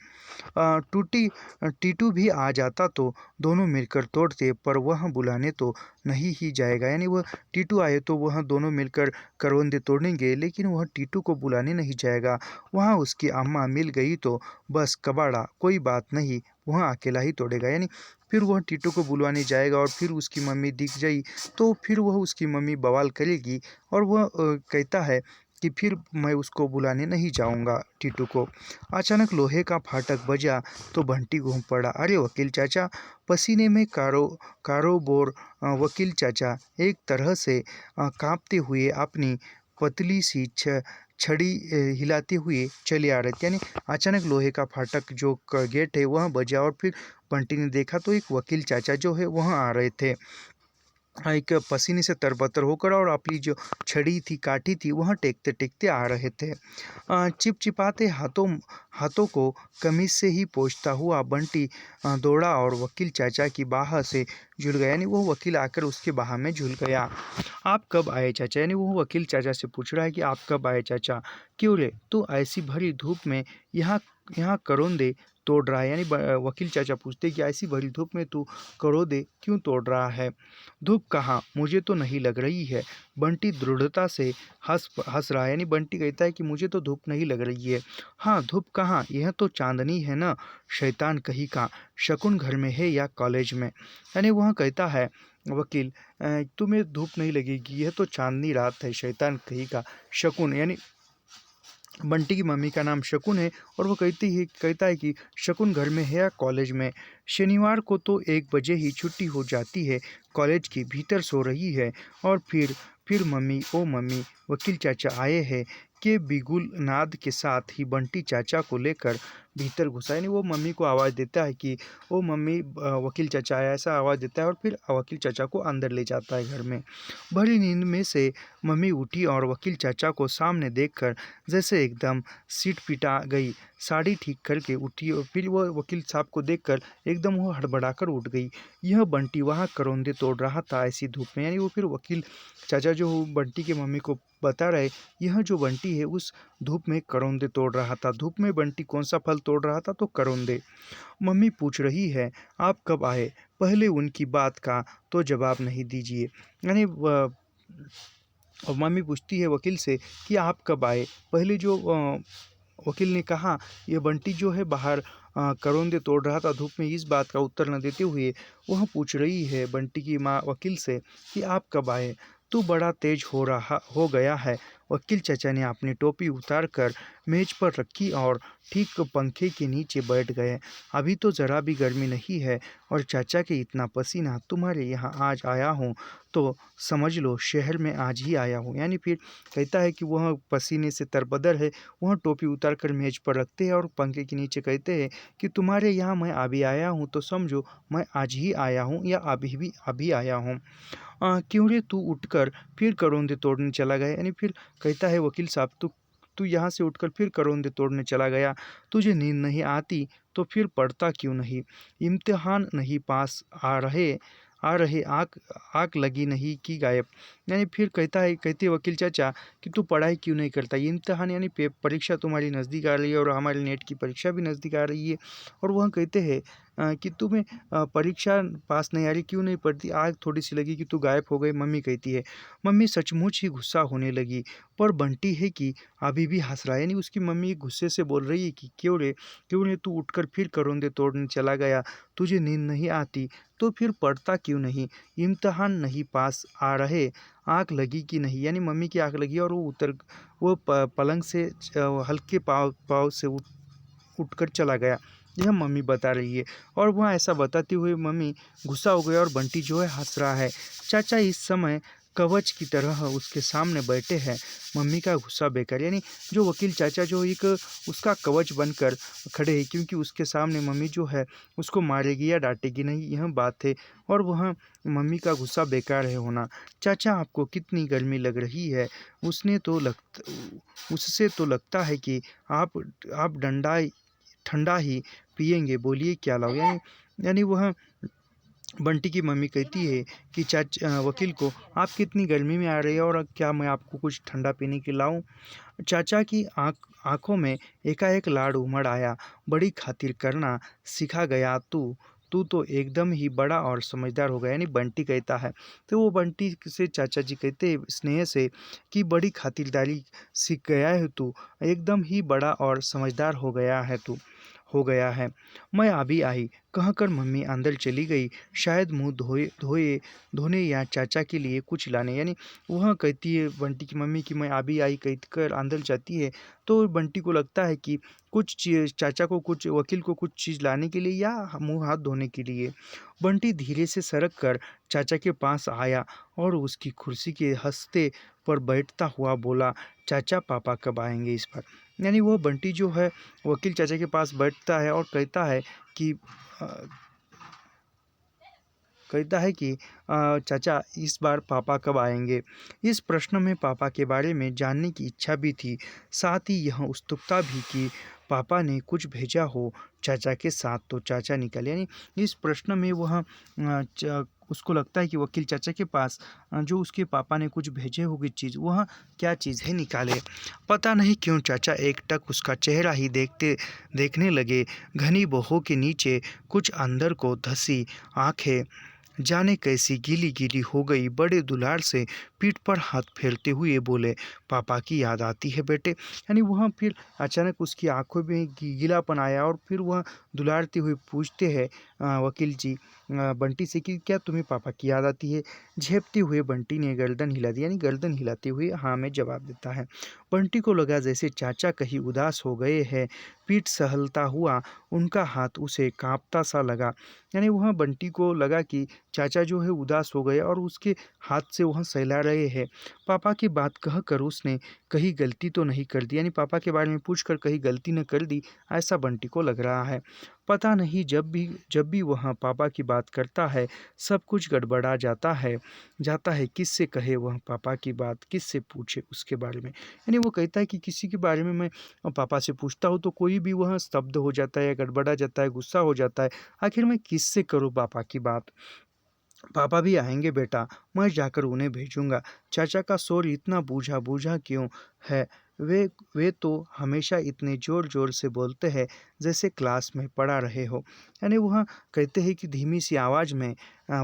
टीटू भी आ जाता तो दोनों मिलकर तोड़ते, पर वह बुलाने तो नहीं ही जाएगा। यानी वह टीटू आए तो वह दोनों मिलकर करवंदे तोड़ेंगे, लेकिन वह टीटू को बुलाने नहीं जाएगा। वहाँ उसकी अम्मा मिल गई तो बस कबाड़ा, कोई बात नहीं, वह अकेला ही तोड़ेगा। यानी फिर वह टीटू को बुलवाने जाएगा और फिर उसकी मम्मी दिख गई तो फिर वह उसकी मम्मी बवाल करेगी और वह कहता है कि फिर मैं उसको बुलाने नहीं जाऊंगा टीटू को। अचानक लोहे का फाटक बजा तो बंटी घूम पड़ा। अरे वकील चाचा! पसीने में कारोबार वकील चाचा एक तरह से कांपते हुए अपनी पतली सी छड़ी हिलाते हुए चले आ रहे थे। यानी अचानक लोहे का फाटक जो गेट है वह बजा और फिर बंटी ने देखा तो एक वकील चाचा जो है वह आ रहे थे, एक पसीने से तरबतर होकर, और अपनी जो छड़ी थी काठी थी वह टेकते टेकते आ रहे थे। चिपचिपाते हाथों को कमीज से ही पोंछता हुआ बंटी दौड़ा और वकील चाचा की बाह से झूल गया। यानी वो वकील आकर उसके बाह में झूल गया। आप कब आए चाचा? यानी वो वकील चाचा से पूछ रहा है कि आप कब आए चाचा? क्यों रे, तू ऐसी भरी धूप में यहाँ यहाँ करौंदे तोड़ रहा है? यानी वकील चाचा पूछते कि ऐसी भरी धूप में तू करौंदे क्यों तोड़ रहा है? धूप कहाँ, मुझे तो नहीं लग रही है। बंटी दृढ़ता से हंस रहा है। यानी बंटी कहता है कि मुझे तो धूप नहीं लग रही है। हाँ, धूप कहाँ, यह तो चांदनी है ना, शैतान कहीं का। शकुन घर में है या कॉलेज में? यानी वह कहता है वकील, तुम्हें धूप नहीं लगेगी, यह तो चांदनी रात है, शैतान कहीं का। शकुन, यानी बंटी की मम्मी का नाम शकुन है और वो कहता है कि शकुन घर में है या कॉलेज में? शनिवार को तो 1 बजे ही छुट्टी हो जाती है, कॉलेज की भीतर सो रही है। और फिर मम्मी, ओ मम्मी, वकील चाचा आए हैं के बिगुल नाद के साथ ही बंटी चाचा को लेकर भीतर घुसा। यानी वो मम्मी को आवाज़ देता है कि ओ मम्मी, वकील चाचा आया, ऐसा आवाज़ देता है और फिर वकील चाचा को अंदर ले जाता है घर में। भरी नींद में से मम्मी उठी और वकील चाचा को सामने देखकर जैसे एकदम सीट पिटा गई, साड़ी ठीक करके उठी और फिर वो वकील साहब को देखकर एकदम वो हड़बड़ाकर उठ गई। यह बंटी वहाँ करौंदे तोड़ रहा था ऐसी धूप में। यानी वो फिर वकील चाचा जो बंटी के मम्मी को बता रहे, यह जो बंटी है उस धूप में करौंदे तोड़ रहा था। धूप में बंटी कौन सा फल तोड़ रहा था? तो करौंदे। मम्मी पूछ रही है आप कब आए, पहले उनकी बात का तो जवाब नहीं दीजिए। यानी और मम्मी पूछती है वकील से कि आप कब आए, पहले जो वकील ने कहा, ये बंटी जो है बाहर करौंदे तोड़ रहा था धूप में, इस बात का उत्तर न देते हुए वह पूछ रही है बंटी की माँ वकील से कि आप कब आए। तू बड़ा तेज हो गया है। वकील चाचा ने अपनी टोपी उतार कर मेज पर रखी और ठीक पंखे के नीचे बैठ गए। अभी तो ज़रा भी गर्मी नहीं है और चाचा के इतना पसीना, तुम्हारे यहाँ आज आया हूँ तो समझ लो शहर में आज ही आया हूँ। यानी फिर कहता है कि वह पसीने से तरबदर है, वह टोपी उतार कर मेज पर रखते हैं और पंखे के नीचे कहते हैं कि तुम्हारे यहाँ मैं अभी आया हूँ तो समझो मैं आज ही आया हूँ या अभी आया हूँ। क्यों रे, तू उठकर फिर करौंदे तोड़ने चला गया? यानी फिर कहता है वकील साहब, तू तू यहाँ से उठकर फिर करौंदे तोड़ने चला गया, तुझे नींद नहीं आती तो फिर पढ़ता क्यों नहीं? इम्तिहान नहीं पास आ रहे आँख आँख लगी नहीं कि गायब? यानी फिर कहते हैं वकील चाचा कि तू पढ़ाई क्यों नहीं करता? ये इम्तिहान यानी परीक्षा तुम्हारी नज़दीक आ रही है और हमारे नेट की परीक्षा भी नज़दीक आ रही है। और वह कहते हैं कि तुम्हें परीक्षा पास नहीं आ रही, क्यों नहीं पढ़ती? आग थोड़ी सी लगी कि तू गायब हो गई। मम्मी कहती है, मम्मी सचमुच ही गुस्सा होने लगी, पर बंटी है कि अभी भी हंस रहा है। यानी उसकी मम्मी गुस्से से बोल रही है कि क्यों रे तू उठकर फिर करौंदे तोड़ने चला गया, तुझे नींद नहीं आती तो फिर पढ़ता क्यों नहीं? इम्तिहान नहीं पास आ रहे, आँख लगी कि नहीं? यानी मम्मी की आँख लगी और वो पलंग से हल्के पाँव पाँव से उठकर चला गया। यह मम्मी बता रही है। और वह ऐसा बताते हुए मम्मी गुस्सा हो गई और बंटी जो है हंस रहा है। चाचा इस समय कवच की तरह उसके सामने बैठे हैं। मम्मी का गुस्सा बेकार, यानी जो वकील चाचा जो एक उसका कवच बनकर खड़े हैं, क्योंकि उसके सामने मम्मी जो है उसको मारेगी या डांटेगी नहीं, यह बात है। और वह मम्मी का गुस्सा बेकार है होना। चाचा आपको कितनी गर्मी लग रही है? उससे तो लगता है कि आप डंडा ठंडा ही पिएंगे, बोलिए क्या लाओ? यानी वह बंटी की मम्मी कहती है कि वकील को, आप कितनी गर्मी में आ रही है और क्या मैं आपको कुछ ठंडा पीने के लाऊं? चाचा की आंखों में एकाएक लाड़ उमड़ आया। बड़ी खातिर करना सिखा गया तू। तू तो एकदम ही बड़ा और समझदार हो गया, यानी बंटी कहता है। तो वो बंटी से चाचा जी कहते हैं स्नेह से कि बड़ी खातिरदारी सीख गया है तू, एकदम ही बड़ा और समझदार हो गया है। मैं अभी आई कहकर मम्मी अंदर चली गई, शायद मुंह धोने या चाचा के लिए कुछ लाने। यानी वह कहती है बंटी की मम्मी कि मैं अभी आई कहकर अंदर जाती है। तो बंटी को लगता है कि कुछ चीज चाचा को, कुछ वकील को कुछ चीज़ लाने के लिए या मुंह हाथ धोने के लिए। बंटी धीरे से सरक कर चाचा के पास आया और उसकी कुर्सी के हंसते पर बैठता हुआ बोला, चाचा पापा कब आएंगे इस बार? यानी वह बंटी जो है वकील चाचा के पास बैठता है और कहता है कि चाचा इस बार पापा कब आएंगे? इस प्रश्न में पापा के बारे में जानने की इच्छा भी थी, साथ ही यह उत्सुकता भी कि पापा ने कुछ भेजा हो चाचा के साथ तो चाचा निकले। यानी इस प्रश्न में उसको लगता है कि वकील चाचा के पास जो उसके पापा ने कुछ भेजे होगी चीज़, वह क्या चीज़ है निकाले। पता नहीं क्यों चाचा एकटक उसका चेहरा ही देखने लगे। घनी बाहों के नीचे कुछ अंदर को धसी आंखें जाने कैसी गीली गीली हो गई। बड़े दुलार से पीठ पर हाथ फेरते हुए बोले, पापा की याद आती है बेटे? यानी वह फिर अचानक उसकी आंखों में गीलापन आया और फिर वह दुलारते हुए पूछते हैं वकील जी बंटी से कि क्या तुम्हें पापा की याद आती है? झेपते हुए बंटी ने गर्दन हिला दी, यानी गर्दन हिलाते हुए हाँ में जवाब देता है। बंटी को लगा जैसे चाचा कहीं उदास हो गए हैं। पीठ सहलता हुआ उनका हाथ उसे कांपता सा लगा। यानी वह बंटी को लगा कि चाचा जो है उदास हो गए और उसके हाथ से वह सहला रहे हैं। पापा की बात कहकर उसने कहीं गलती तो नहीं कर दी, यानी पापा के बारे में पूछकर कहीं गलती न कर दी, ऐसा बंटी को लग रहा है। पता नहीं जब भी वह पापा की बात करता है सब कुछ गड़बड़ा जाता है। किससे कहे वह पापा की बात, किससे पूछे उसके बारे में? यानी वो कहता है कि किसी के बारे में मैं पापा से पूछता हूँ तो कोई भी वह स्तब्ध हो जाता है या गड़बड़ा जाता है, गुस्सा हो जाता है। आखिर मैं किससे करूँ पापा की बात? पापा भी आएंगे बेटा, मैं जाकर उन्हें भेजूंगा। चाचा का शोर इतना बूझा बूझा क्यों है? वे तो हमेशा इतने जोर जोर से बोलते हैं जैसे क्लास में पढ़ा रहे हो। यानी वह कहते हैं कि धीमी सी आवाज़ में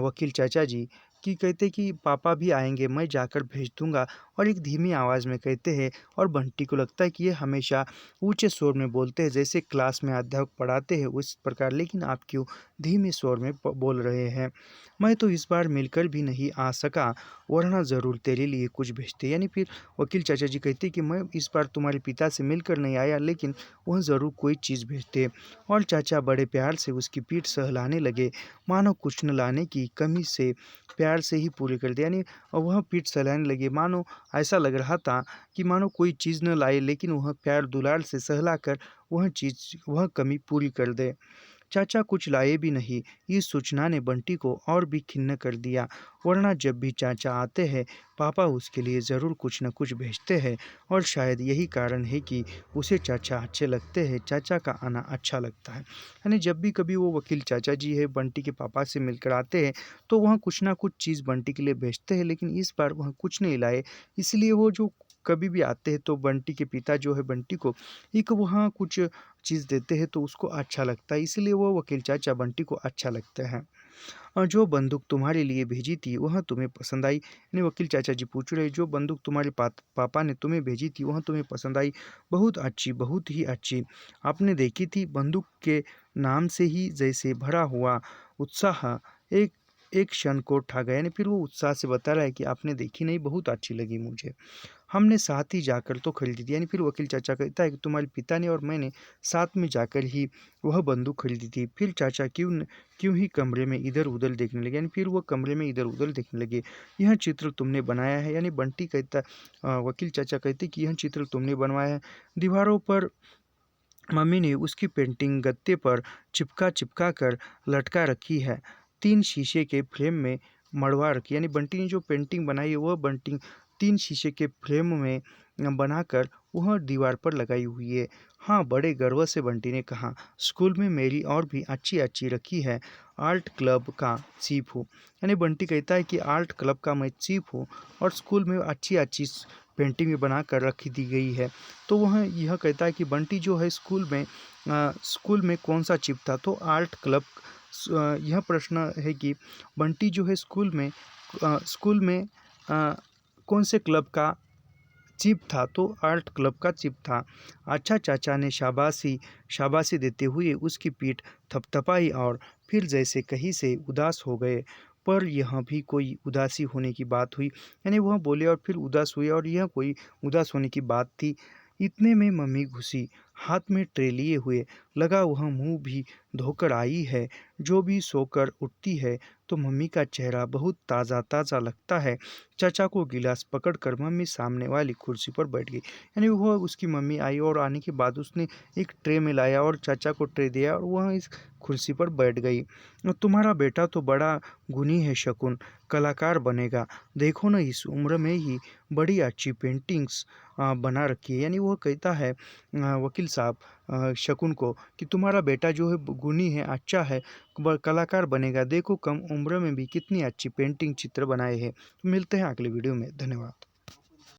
वकील चाचा जी कि कहते कि पापा भी आएंगे, मैं जाकर भेज दूंगा। और एक धीमी आवाज़ में कहते हैं। और बंटी को लगता है कि ये हमेशा ऊंचे शोर में बोलते हैं जैसे क्लास में अध्यापक पढ़ाते हैं उस प्रकार, लेकिन आप क्यों धीमे शोर में बोल रहे हैं? मैं तो इस बार मिलकर भी नहीं आ सका, वरना ज़रूर तेरे लिए कुछ भेजते। यानी फिर वकील चाचा जी कहते कि मैं इस बार तुम्हारे पिता से मिलकर नहीं आया, लेकिन वह ज़रूर कोई चीज़ भेजते। और चाचा बड़े प्यार से उसकी पीठ सहलाने लगे, मानो कुछ न लाने की कमी से प्यार से ही पूरी कर दे। यानी वह पीठ सहलाने लगे, मानो ऐसा लग रहा था कि मानो कोई चीज़ न लाए, लेकिन वह प्यार दुलार से सहला कर वह कमी पूरी कर दे। चाचा कुछ लाए भी नहीं। इस सूचना ने बंटी को और भी खिन्न कर दिया, वरना जब भी चाचा आते हैं पापा उसके लिए ज़रूर कुछ न कुछ भेजते हैं। और शायद यही कारण है कि उसे चाचा अच्छे लगते हैं, चाचा का आना अच्छा लगता है। यानी जब भी कभी वो वकील चाचा जी है बंटी के पापा से मिलकर आते हैं तो वहाँ कुछ ना कुछ चीज़ बंटी के लिए भेजते हैं, लेकिन इस बार वह कुछ नहीं लाए। इसलिए वो जो कभी भी आते हैं तो बंटी के पिता जो है बंटी को एक वहाँ कुछ चीज़ देते हैं तो उसको अच्छा लगता है, इसलिए वो वकील चाचा बंटी को अच्छा लगते हैं। और जो बंदूक तुम्हारे लिए भेजी थी वह तुम्हें पसंद आई? यानी वकील चाचा जी पूछ रहे, जो बंदूक तुम्हारे पापा ने तुम्हें भेजी थी वह तुम्हें पसंद आई? बहुत अच्छी, बहुत ही अच्छी। आपने देखी थी? बंदूक के नाम से ही जैसे भरा हुआ उत्साह एक एक क्षण को ठा गया। यानी फिर वो उत्साह से बता रहा है कि आपने देखी नहीं, बहुत अच्छी लगी मुझे। हमने साथ ही जाकर तो खरीदी थी। यानी फिर वकील चाचा कहता है कि तुम्हारे पिता ने और मैंने साथ में जाकर ही वह बंदूक खरीदी थी। फिर चाचा क्यों ही कमरे में इधर उधर देखने लगे, यानी फिर वो कमरे में इधर उधर देखने लगे। यह चित्र तुमने बनाया है, यानी बंटी कहता, वकील चाचा कहते कि यह चित्र तुमने बनवाया है। दीवारों पर मम्मी ने उसकी पेंटिंग गत्ते पर चिपका चिपका कर लटका रखी है, 3 शीशे के फ्रेम में मढ़वा रखी। यानी बंटी ने जो पेंटिंग बनाई है वह बंटी 3 शीशे के फ्रेम में बनाकर वह दीवार पर लगाई हुई है। हाँ, बड़े गर्व से बंटी ने कहा, स्कूल में मेरी और भी अच्छी अच्छी रखी है, आर्ट क्लब का चीफ हूँ। यानी बंटी कहता है कि आर्ट क्लब का मैं चीफ हूँ और स्कूल में अच्छी अच्छी पेंटिंग भी बना कर रखी दी गई है। तो वह यह कहता है कि बंटी जो है स्कूल में कौन सा चिप था, तो आर्ट क्लब। यह प्रश्न है कि बंटी जो है स्कूल में कौन से क्लब का चिप था, तो आर्ट क्लब का चिप था। अच्छा, चाचा ने शाबाशी शाबाशी देते हुए उसकी पीठ थपथपाई और फिर जैसे कहीं से उदास हो गए। पर यह भी कोई उदासी होने की बात हुई, यानी वह बोले और फिर उदास हुए और यह कोई उदास होने की बात थी। इतने में मम्मी घुसी, हाथ में ट्रे लिए हुए, लगा वह मुंह भी धोकर आई है। जो भी सोकर उठती है तो मम्मी का चेहरा बहुत ताज़ा ताज़ा लगता है। चाचा को गिलास पकड़कर मम्मी सामने वाली कुर्सी पर बैठ गई। यानी वह उसकी मम्मी आई और आने के बाद उसने एक ट्रे में लाया और चाचा को ट्रे दिया और वह इस कुर्सी पर बैठ गई। तुम्हारा बेटा तो बड़ा गुणी है शकुन, कलाकार बनेगा। देखो ना, इस उम्र में ही बड़ी अच्छी पेंटिंग्स बना रखी है। यानी वह कहता है वकील साहब शकुन को कि तुम्हारा बेटा जो है गुणी है, अच्छा है, कलाकार बनेगा। देखो कम उम्र में भी कितनी अच्छी पेंटिंग चित्र बनाए हैं। मिलते हैं अगले वीडियो में। धन्यवाद।